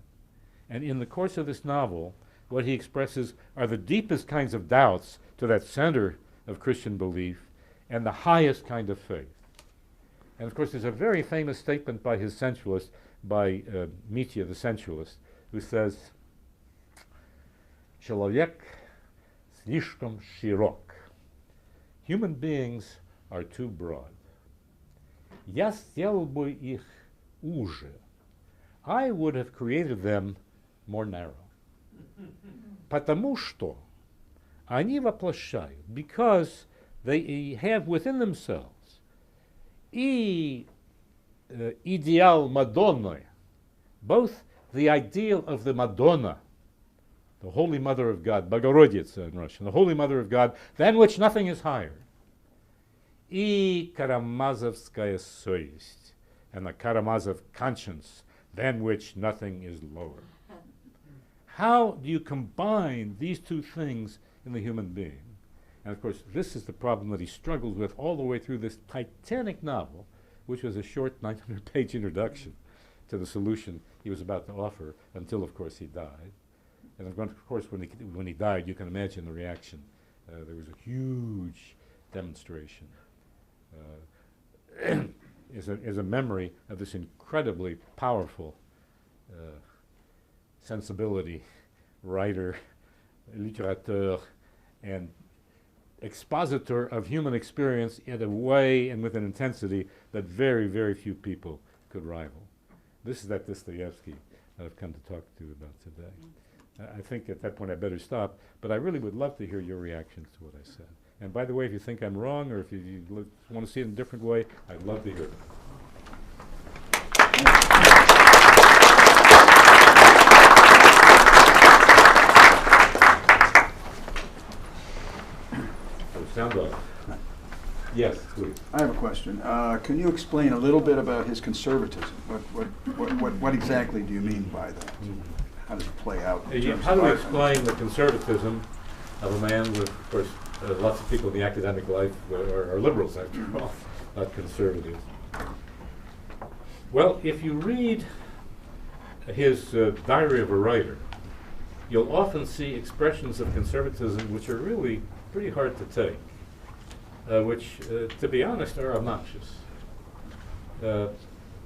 And in the course of this novel, what he expresses are the deepest kinds of doubts to that center of Christian belief and the highest kind of faith. And of course, there's a very famous statement by his sensualist, by Mitya the sensualist, who says, "Человек слишком широк." Human beings are too broad. Я сделал бы их уже. I would have created them more narrow. Потому что они воплощают, because they have within themselves и идеал Madonna, both the ideal of the Madonna, the Holy Mother of God, Bogorodica in Russian, the Holy Mother of God, than which nothing is higher, и Karamazovskaya совесть, and the Karamazov conscience, than which nothing is lower. How do you combine these two things in the human being? And of course, this is the problem that he struggles with all the way through this titanic novel, which was a short 900-page introduction to the solution he was about to offer, until, of course, he died. And of course, when he died, you can imagine the reaction. There was a huge demonstration as a memory of this incredibly powerful sensibility writer, littérateur, and expositor of human experience in a way and with an intensity that very, very few people could rival. This is that Dostoevsky that I've come to talk to you about today. I think at that point I better stop, but I really would love to hear your reactions to what I said. And by the way, if you think I'm wrong or if you want to see it in a different way, I'd love to hear it. Sound off. Yes, please. I have a question. Can you explain a little bit about his conservatism? What exactly do you mean by that? How does it play out? How do I explain the conservatism of a man with, of course, lots of people in the academic life are liberals, after all, not conservatives? Well, if you read his Diary of a Writer, you'll often see expressions of conservatism which are really pretty hard to take, which, to be honest, are obnoxious.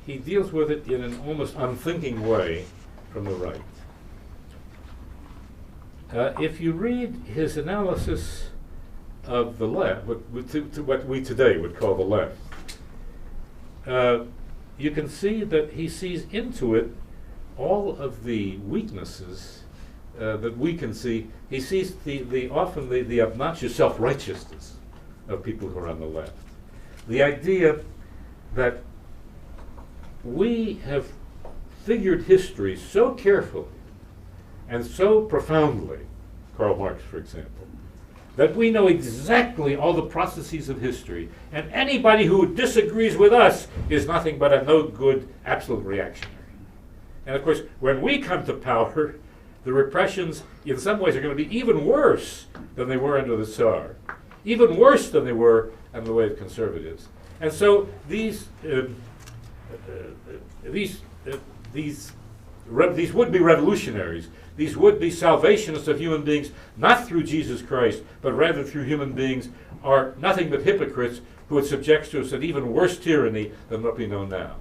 He deals with it in an almost unthinking way from the right. If you read his analysis of the left, what we today would call the left, you can see that he sees into it all of the weaknesses that we can see. He sees often the obnoxious self-righteousness of people who are on the left. The idea that we have figured history so carefully and so profoundly, Karl Marx, for example, that we know exactly all the processes of history, and anybody who disagrees with us is nothing but a no-good absolute reactionary. And of course, when we come to power, the repressions in some ways are going to be even worse than they were under the Tsar, even worse than they were under the way of conservatives. And so these would-be revolutionaries, these would-be salvationists of human beings, not through Jesus Christ, but rather through human beings, are nothing but hypocrites who would subject to us an even worse tyranny than what we know now.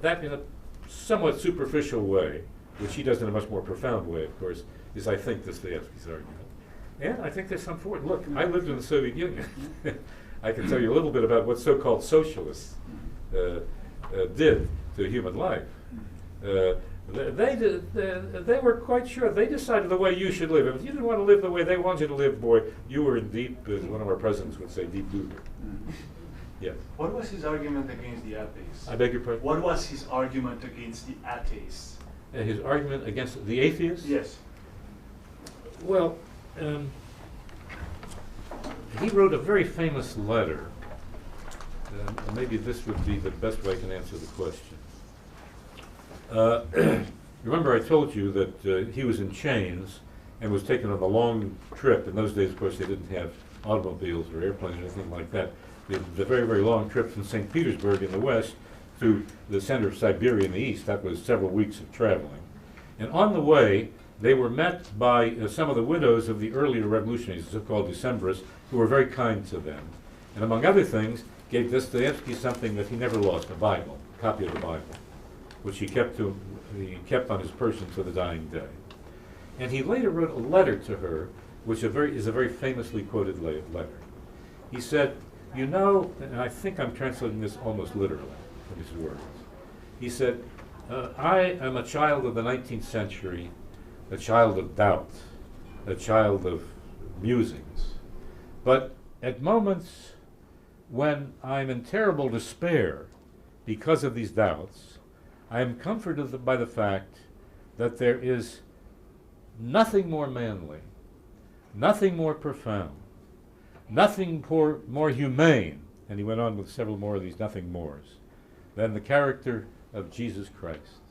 That, in a somewhat superficial way, which he does in a much more profound way, of course, is, I think, Dostoevsky's argument. And I think there's some for it. Look, I lived in the Soviet Union. I can tell you a little bit about what so-called socialists did to human life. They were quite sure. They decided the way you should live. If you didn't want to live the way they wanted you to live, boy, you were in deep, as one of our presidents would say, deep doo. Yes. What was his argument against the atheists? I beg your pardon? What was his argument against the atheists? His argument against the atheists? Yes. Well, he wrote a very famous letter. Maybe this would be the best way I can answer the question. Remember I told you that he was in chains and was taken on a long trip. In those days, of course, they didn't have automobiles or airplanes or anything like that. The very, very long trip from St. Petersburg in the west to the center of Siberia in the east. That was several weeks of traveling. And on the way, they were met by some of the widows of the earlier revolutionaries, the so-called Decembrists, who were very kind to them. And among other things, gave Dostoevsky something that he never lost, a Bible, a copy of the Bible, which he kept on his person to the dying day. And he later wrote a letter to her, which is a very famously quoted letter. He said, you know, and I think I'm translating this almost literally from his words. He said, I am a child of the 19th century, a child of doubt, a child of musings. But at moments when I'm in terrible despair because of these doubts, I am comforted by the fact that there is nothing more manly, nothing more profound, nothing more humane, and he went on with several more of these nothing mores, than the character of Jesus Christ.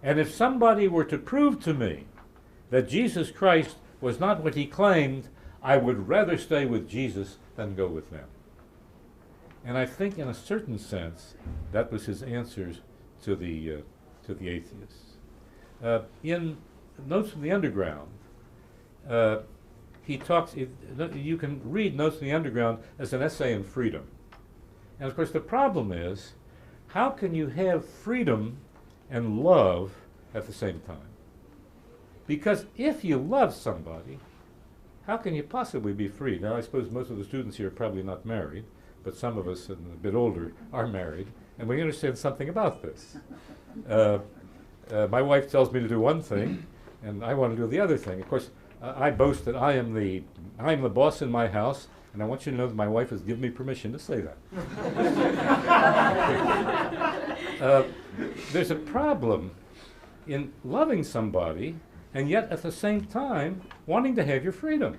And if somebody were to prove to me that Jesus Christ was not what he claimed, I would rather stay with Jesus than go with them. And I think in a certain sense, that was his answers to the atheists. In Notes from the Underground, he talks, you can read Notes from the Underground as an essay in freedom. And of course the problem is, how can you have freedom and love at the same time? Because if you love somebody, how can you possibly be free? Now I suppose most of the students here are probably not married, but some of us and a bit older are married, and we understand something about this. My wife tells me to do one thing, and I want to do the other thing. Of course, I boast that I am the boss in my house, and I want you to know that my wife has given me permission to say that. There's a problem in loving somebody, and yet at the same time wanting to have your freedom.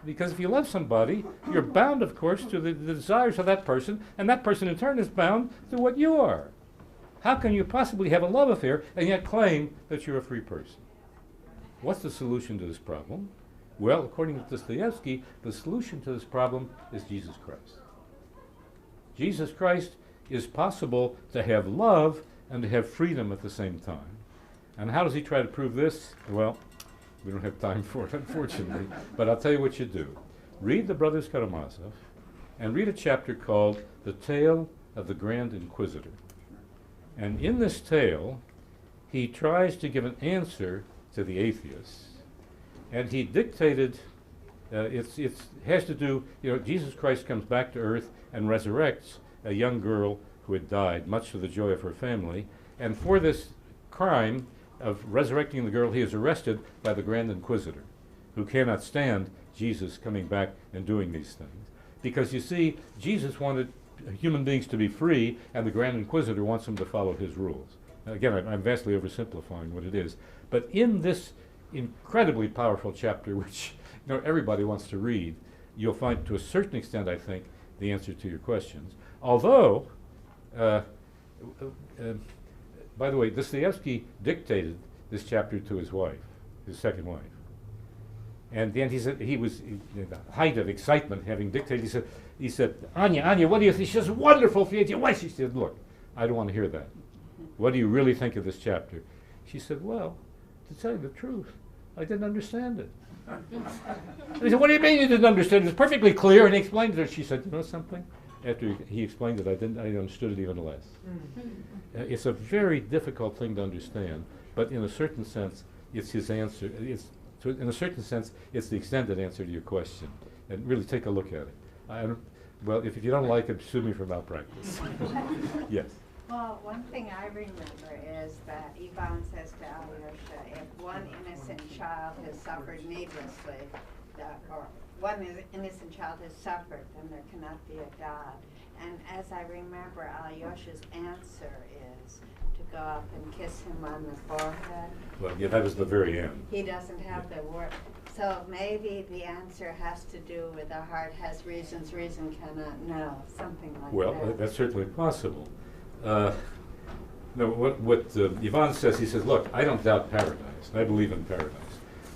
Because if you love somebody, you're bound, of course, to the desires of that person, and that person in turn is bound to what you are. How can you possibly have a love affair and yet claim that you're a free person? What's the solution to this problem? Well, according to Dostoevsky, the solution to this problem is Jesus Christ. Jesus Christ is possible to have love and to have freedom at the same time. And how does he try to prove this? Well, we don't have time for it, unfortunately, but I'll tell you what you do. Read the Brothers Karamazov and read a chapter called The Tale of the Grand Inquisitor. And in this tale, he tries to give an answer to the atheists. And he dictated, it has to do, Jesus Christ comes back to earth and resurrects a young girl who had died, much to the joy of her family. And for this crime of resurrecting the girl, he is arrested by the Grand Inquisitor, who cannot stand Jesus coming back and doing these things. Because you see, Jesus wanted human beings to be free, and the Grand Inquisitor wants them to follow his rules. Now, again, I'm vastly oversimplifying what it is. But in this incredibly powerful chapter, which everybody wants to read, you'll find, to a certain extent, I think, the answer to your questions. Although, by the way, Dostoevsky dictated this chapter to his wife, his second wife. And then he said, he was in the height of excitement having dictated, he said, Anya, what do you think? She says, wonderful, Fyodor. Why? She said, look, I don't want to hear that. What do you really think of this chapter? She said, well, to tell you the truth, I didn't understand it. And he said, what do you mean you didn't understand it? It's perfectly clear. And he explained it. She said, you know something? After he explained it, I understood it even less. It's a very difficult thing to understand, but in a certain sense, it's his answer. In a certain sense, it's the extended answer to your question. And really take a look at it. Well, if you don't like it, sue me for malpractice. Yes. Well, one thing I remember is that Ivan says to Alyosha, if one innocent child has suffered needlessly, or one innocent child has suffered, then there cannot be a God. And as I remember, Alyosha's answer is to go up and kiss him on the forehead. Well, yeah, that was the very end. He doesn't have the word. So maybe the answer has to do with the heart has reasons, reason cannot know, something like that. Well, that's certainly possible. No, what Ivan says, he says, look, I don't doubt paradise. I believe in paradise.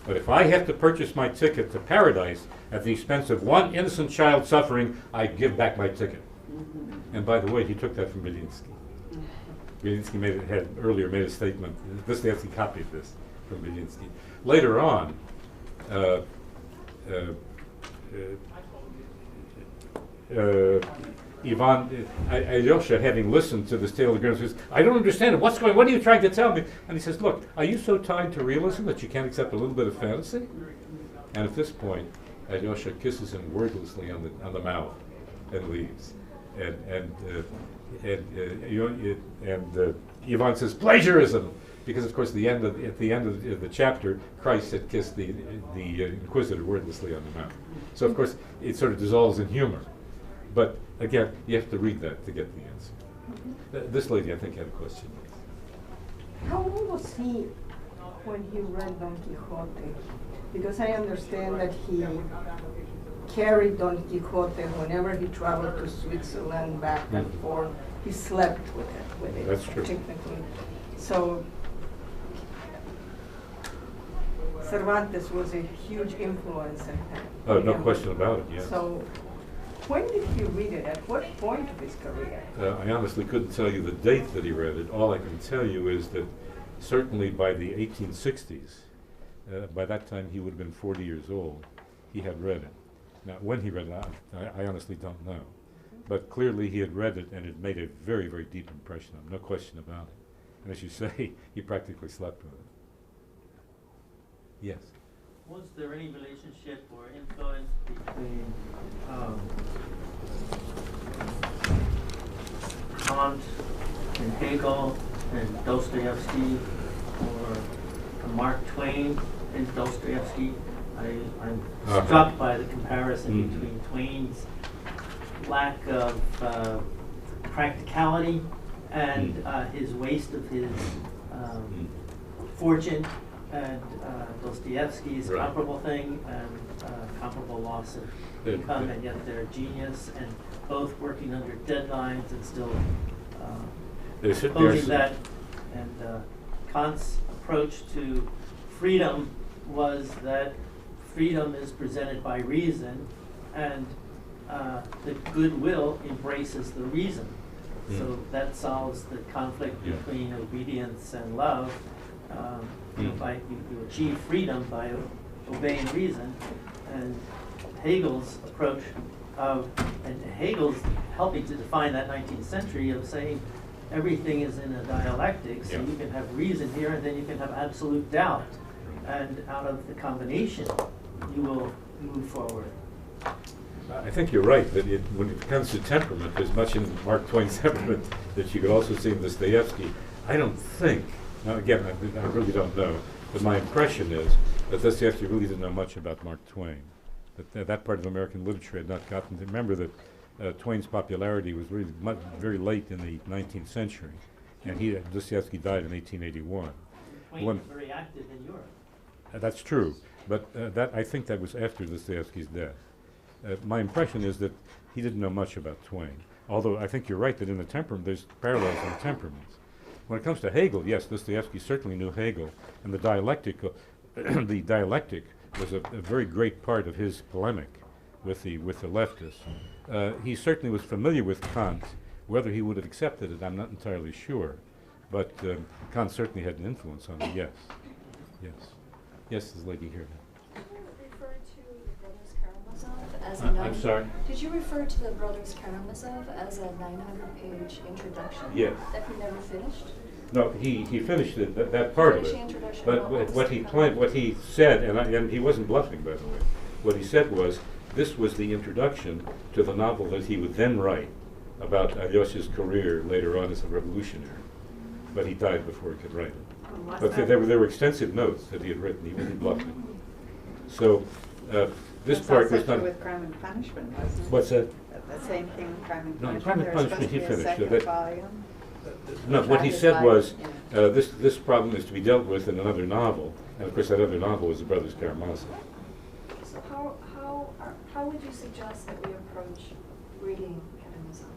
But if I have to purchase my ticket to paradise at the expense of one innocent child suffering, I give back my ticket. Mm-hmm. And by the way, he took that from Belinsky. Belinsky had earlier made a statement. Dostoevsky copied this from Belinsky. Later on, Alyosha, having listened to this tale of the girl, says, I don't understand it. What's going on? What are you trying to tell me? And he says, look, are you so tied to realism that you can't accept a little bit of fantasy? And at this point, Alyosha kisses him wordlessly on the mouth and leaves. Ivan says plagiarism, because of course at the end of the chapter, Christ had kissed the inquisitor wordlessly on the mouth. So of course it sort of dissolves in humor. But again, you have to read that to get the answer. This lady, I think, had a question. How old was he when he read Don Quixote? Because I understand that he carried Don Quixote whenever he traveled to Switzerland, back and forth. He slept with it. That's true. Technically. So Cervantes was a huge influence in him. Oh, no question about it, yes. So when did he read it? At what point of his career? I honestly couldn't tell you the date that he read it. All I can tell you is that certainly by the 1860s, by that time he would have been 40 years old, he had read it. Now, when he read it, I honestly don't know. But clearly he had read it, and it made a very, very deep impression on him, no question about it. And as you say, he practically slept with it. Yes? Was there any relationship or influence between Kant and Hegel and Dostoevsky, or Mark Twain and Dostoevsky? I'm struck by the comparison between Twain's lack of practicality and his waste of his fortune, and Dostoevsky's comparable thing, and comparable loss of income, and yet their genius, and both working under deadlines and still opposing that. And Kant's approach to freedom was that freedom is presented by reason, and the goodwill embraces the reason. So that solves the conflict between obedience and love. You achieve freedom by obeying reason. And Hegel's approach and Hegel's helping to define that 19th century of saying everything is in a dialectic, so you can have reason here and then you can have absolute doubt. And out of the combination, you will move forward. I think you're right, that when it comes to temperament, there's much in Mark Twain's temperament that you could also see in Dostoevsky. I don't think, now again, I really don't know, but my impression is that Dostoevsky really didn't know much about Mark Twain. That part of American literature had not gotten to remember that Twain's popularity was really very late in the 19th century, and Dostoevsky died in 1881. Twain was very active in Europe. That's true, but I think that was after Dostoevsky's death. My impression is that he didn't know much about Twain, although I think you're right that in the temperament, there's parallels in temperaments. When it comes to Hegel, yes, Dostoevsky certainly knew Hegel, and the dialectic was a very great part of his polemic with the leftists. He certainly was familiar with Kant. Whether he would have accepted it, I'm not entirely sure, but Kant certainly had an influence on him, yes. Yes. Yes, this lady here. Did you refer to the Brothers Karamazov as a I'm sorry? Did you refer to the Brothers Karamazov as a 900-page introduction? Yes. That he never finished? No, he finished it, that part of it. But what he said, and he wasn't bluffing, by the way. What he said was, this was the introduction to the novel that he would then write about Alyosha's career later on as a revolutionary. But he died before he could write it. But there were extensive notes that he had written. He wasn't bluffing. So this part was not. With Crime and Punishment, wasn't it? What's that? The same thing with Crime and No, Punishment. Crime and There was Punishment he supposed to be a finished. second volume. No, what he said was, this problem is to be dealt with in another novel, and of course that other novel was the Brothers Karamazov. So how would you suggest that we approach reading Karamazov?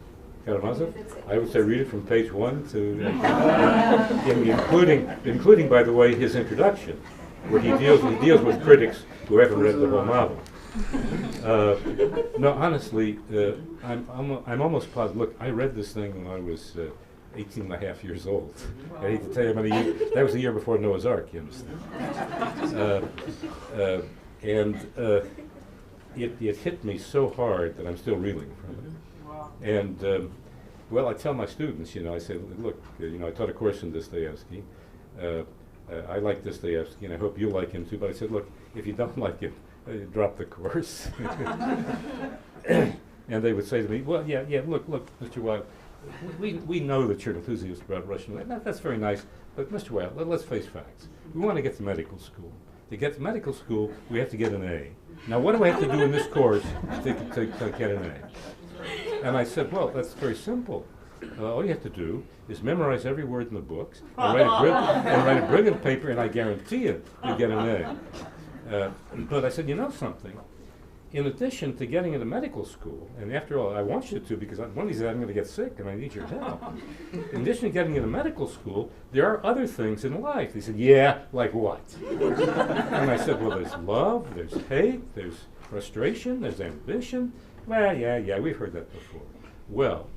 Karamazov? I would say read it from page 1 to, including, by the way, his introduction, where he deals with critics who haven't read the whole novel. No, honestly, I'm almost positive. Look, I read this thing when I was 18 and a half years old. I hate to tell you how many years. That was the year before Noah's Ark, you understand? It hit me so hard that I'm still reeling from it. And well, I tell my students, I say, look, I taught a course in Dostoevsky. I like Dostoevsky, and I hope you like him too. But I said, look, if you don't like him, drop the course. And they would say to me, well, yeah, look, Mr. Weil, we know that you're enthusiastic about Russian. That's very nice, but Mr. Weil, let's face facts. We want to get to medical school. To get to medical school, we have to get an A. Now, what do I have to do in this course to get an A? And I said, well, that's very simple. All you have to do is memorize every word in the books and write a brilliant paper, and I guarantee you, you'll get an A. But I said, you know something? In addition to getting into medical school, and after all, I want you to, because one of these days I'm going to get sick and I need your help. In addition to getting into medical school, there are other things in life. They said, yeah, like what? And I said, well, there's love, there's hate, there's frustration, there's ambition. Well, yeah, we've heard that before. Well,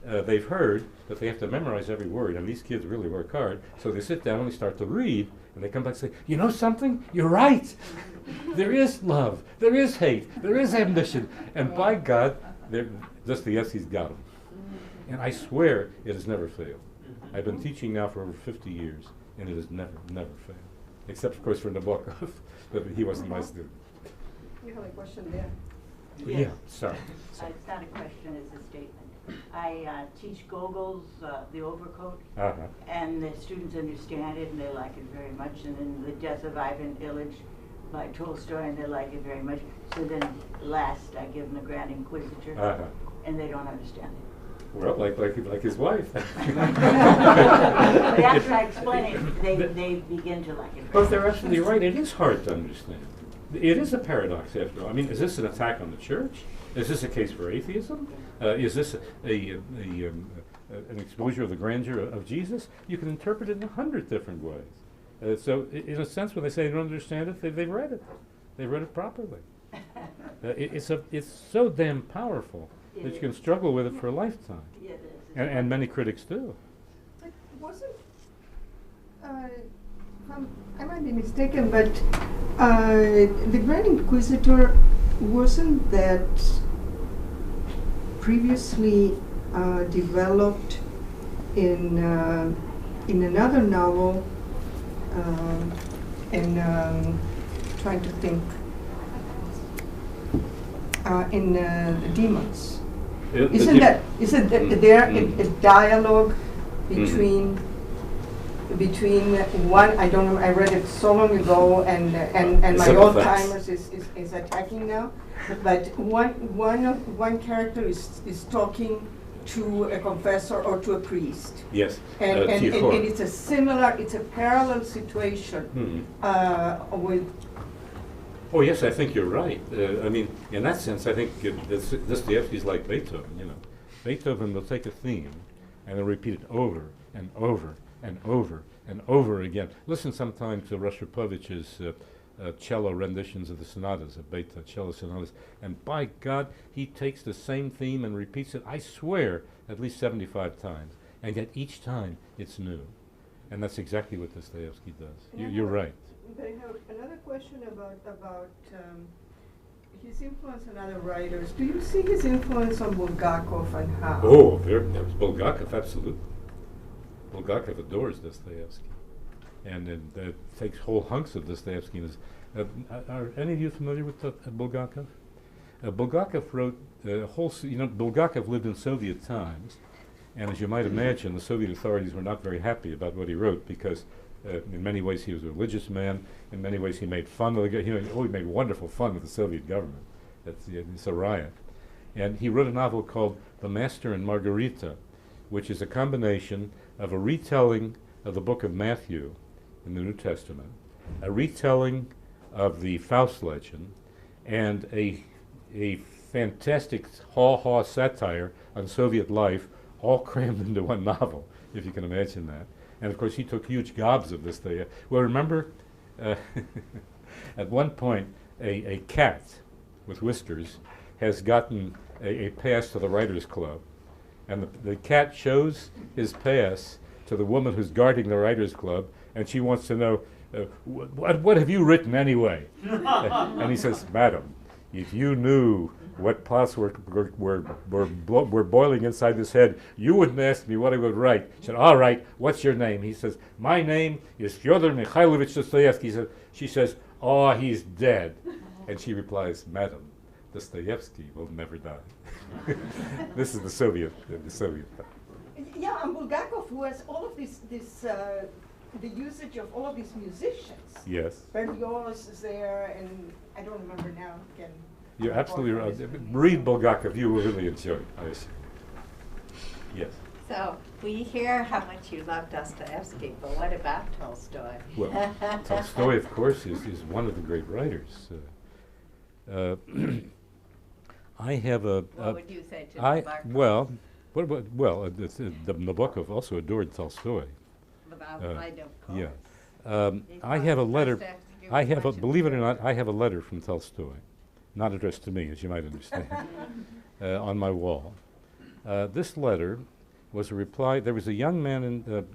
they've heard that they have to memorize every word, and these kids really work hard, so they sit down and they start to read, and they come back and say, you know something? You're right. There is love, there is hate, there is ambition, and by God, Dostoevsky's got them. And I swear it has never failed. I've been teaching now for over 50 years, and it has never failed. Except, of course, for Nabokov, but he wasn't my student. You have a question there. Yeah, sorry. It's not a question, it's a statement. I teach Gogol's The Overcoat, and the students understand it and they like it very much. And then The Death of Ivan Ilyich by Tolstoy, and they like it very much. So then last I give them The Grand Inquisitor, and they don't understand it. Well, like his wife. But after I explain it, they begin to like it. But if they're absolutely right, it is hard to understand. It is a paradox, after all. I mean, is this an attack on the church? Is this a case for atheism? Is this an exposure of the grandeur of Jesus? You can interpret it in 100 different ways. So, in a sense, when they say they don't understand it, they've read it. They've read it properly. It's so damn powerful that you can struggle with it for a lifetime. Yeah, it is. And many critics do. But wasn't, I might be mistaken, but the Grand Inquisitor, wasn't that previously developed in another novel, and trying to think, in The Demons? Isn't there a dialogue between one, I don't know, I read it so long ago, and my old timers is attacking now, but one character is talking to a confessor or to a priest. Yes. And it's a parallel situation with. Oh yes, I think you're right. I mean, in that sense, I think Dostoevsky's like Beethoven. You know, Beethoven will take a theme and then repeat it over and over and over and over again. Listen sometime to Rostropovich's cello renditions of the sonatas, of Beethoven, cello sonatas, and by God, he takes the same theme and repeats it, I swear, at least 75 times, and yet each time it's new. And that's exactly what Dostoevsky does. You're right. But I have another question about his influence on other writers. Do you see his influence on Bulgakov and how? Oh, Bulgakov, absolutely. Bulgakov adores Dostoevsky, and it takes whole hunks of Dostoevsky. Are any of you familiar with Bulgakov? Bulgakov wrote a whole. Bulgakov lived in Soviet times, and as you might imagine, the Soviet authorities were not very happy about what he wrote because, in many ways, he was a religious man. In many ways, he made fun of the. He made wonderful fun of the Soviet government. It's a riot, and he wrote a novel called *The Master and Margarita*, which is a combination of a retelling of the book of Matthew in the New Testament, a retelling of the Faust legend, and a fantastic haw-haw satire on Soviet life, all crammed into one novel, if you can imagine that. And of course he took huge gobs of this. Well, remember, at one point, a cat with whiskers has gotten a pass to the Writers' Club, and the cat shows his pass to the woman who's guarding the Writers' Club, and she wants to know, what have you written anyway? And he says, Madam, if you knew what plots were boiling inside his head, you wouldn't ask me what I would write. She said, all right, what's your name? He says, my name is Fyodor Mikhailovich Dostoevsky. She says, oh, he's dead. And she replies, Madam, Dostoevsky will never die. This is the Soviet part. Yeah, and Bulgakov, who has all of the usage of all of these musicians. Yes. Berlioz is there, and I don't remember now again. You're absolutely right. Read Bulgakov, you will really enjoy it, I assume. Yes. So we hear how much you love Dostoevsky, but what about Tolstoy? Well, Tolstoy, of course, is one of the great writers. I have a. What would you say to Nabokov? Well, what about, well, Nabokov also adored Tolstoy. I don't call Yeah. it. I have a letter. Dostoevsky I have a, was much believe it or inferior. not, I have a letter from Tolstoy, not addressed to me, as you might understand, on my wall. This letter was a reply. There was a young man in.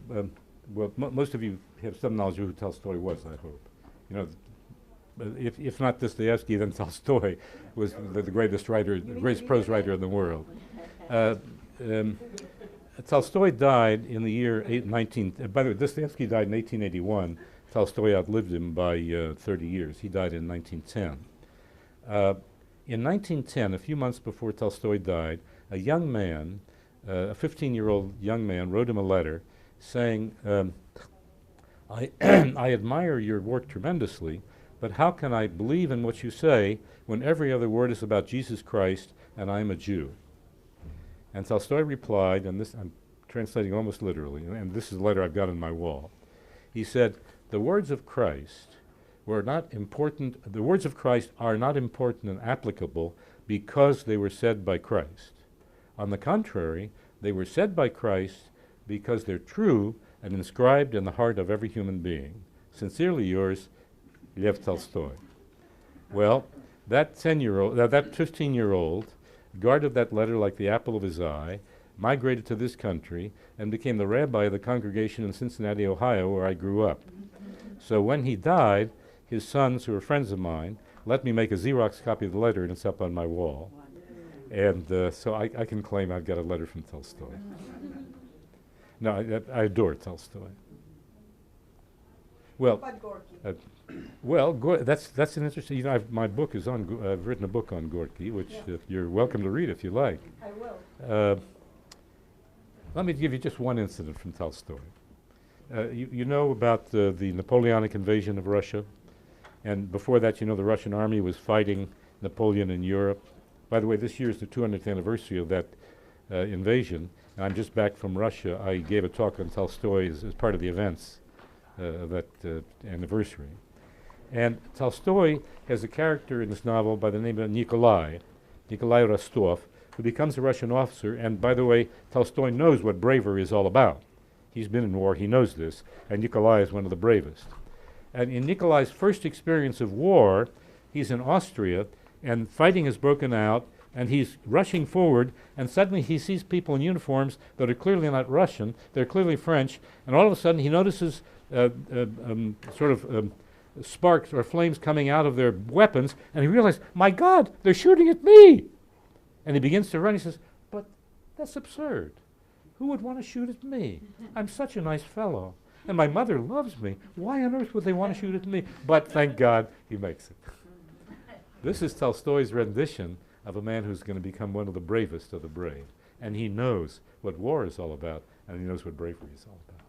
Well, most of you have some knowledge of who Tolstoy was, I hope. You know, if not Dostoevsky, then Tolstoy was the greatest writer, the greatest prose writer in the world. Tolstoy died in the year by the way, Dostoevsky died in 1881. Tolstoy outlived him by 30 years. He died in 1910. In 1910, a few months before Tolstoy died, a young man, a 15-year-old young man, wrote him a letter saying, I admire your work tremendously, but how can I believe in what you say when every other word is about Jesus Christ and I'm a Jew? And Tolstoy replied, and this I'm translating almost literally, and this is a letter I've got on my wall. He said, the words of Christ were not important, the words of Christ are not important and applicable because they were said by Christ. On the contrary, they were said by Christ because they're true and inscribed in the heart of every human being. Sincerely yours, Lev Tolstoy. Well, that 15-year-old guarded that letter like the apple of his eye, migrated to this country, and became the rabbi of the congregation in Cincinnati, Ohio, where I grew up. So when he died, his sons, who were friends of mine, let me make a Xerox copy of the letter, and it's up on my wall. And so I can claim I've got a letter from Tolstoy. No, I adore Tolstoy. Well, But Gorky. That's an interesting. You know, my book is on. I've written a book on Gorky, which you're welcome to read if you like. I will. Let me give you just one incident from Tolstoy. You know about the Napoleonic invasion of Russia, and before that, you know, the Russian army was fighting Napoleon in Europe. By the way, this year is the 200th anniversary of that invasion, and I'm just back from Russia. I gave a talk on Tolstoy as part of the events of that anniversary. And Tolstoy has a character in this novel by the name of Nikolai Rostov, who becomes a Russian officer. And by the way, Tolstoy knows what bravery is all about. He's been in war, he knows this, and Nikolai is one of the bravest. And in Nikolai's first experience of war, he's in Austria, and fighting has broken out, and he's rushing forward, and suddenly he sees people in uniforms that are clearly not Russian, they're clearly French, and all of a sudden he notices sparks or flames coming out of their weapons, and he realizes, my God, they're shooting at me! And he begins to run. He says, but that's absurd. Who would want to shoot at me? I'm such a nice fellow, and my mother loves me. Why on earth would they want to shoot at me? But thank God he makes it. This is Tolstoy's rendition of a man who's going to become one of the bravest of the brave. And he knows what war is all about, and he knows what bravery is all about.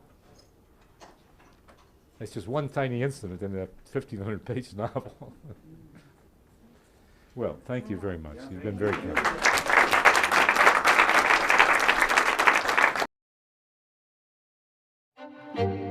It's just one tiny incident in that 1,500-page novel. Well, thank you very much. You've been very kind.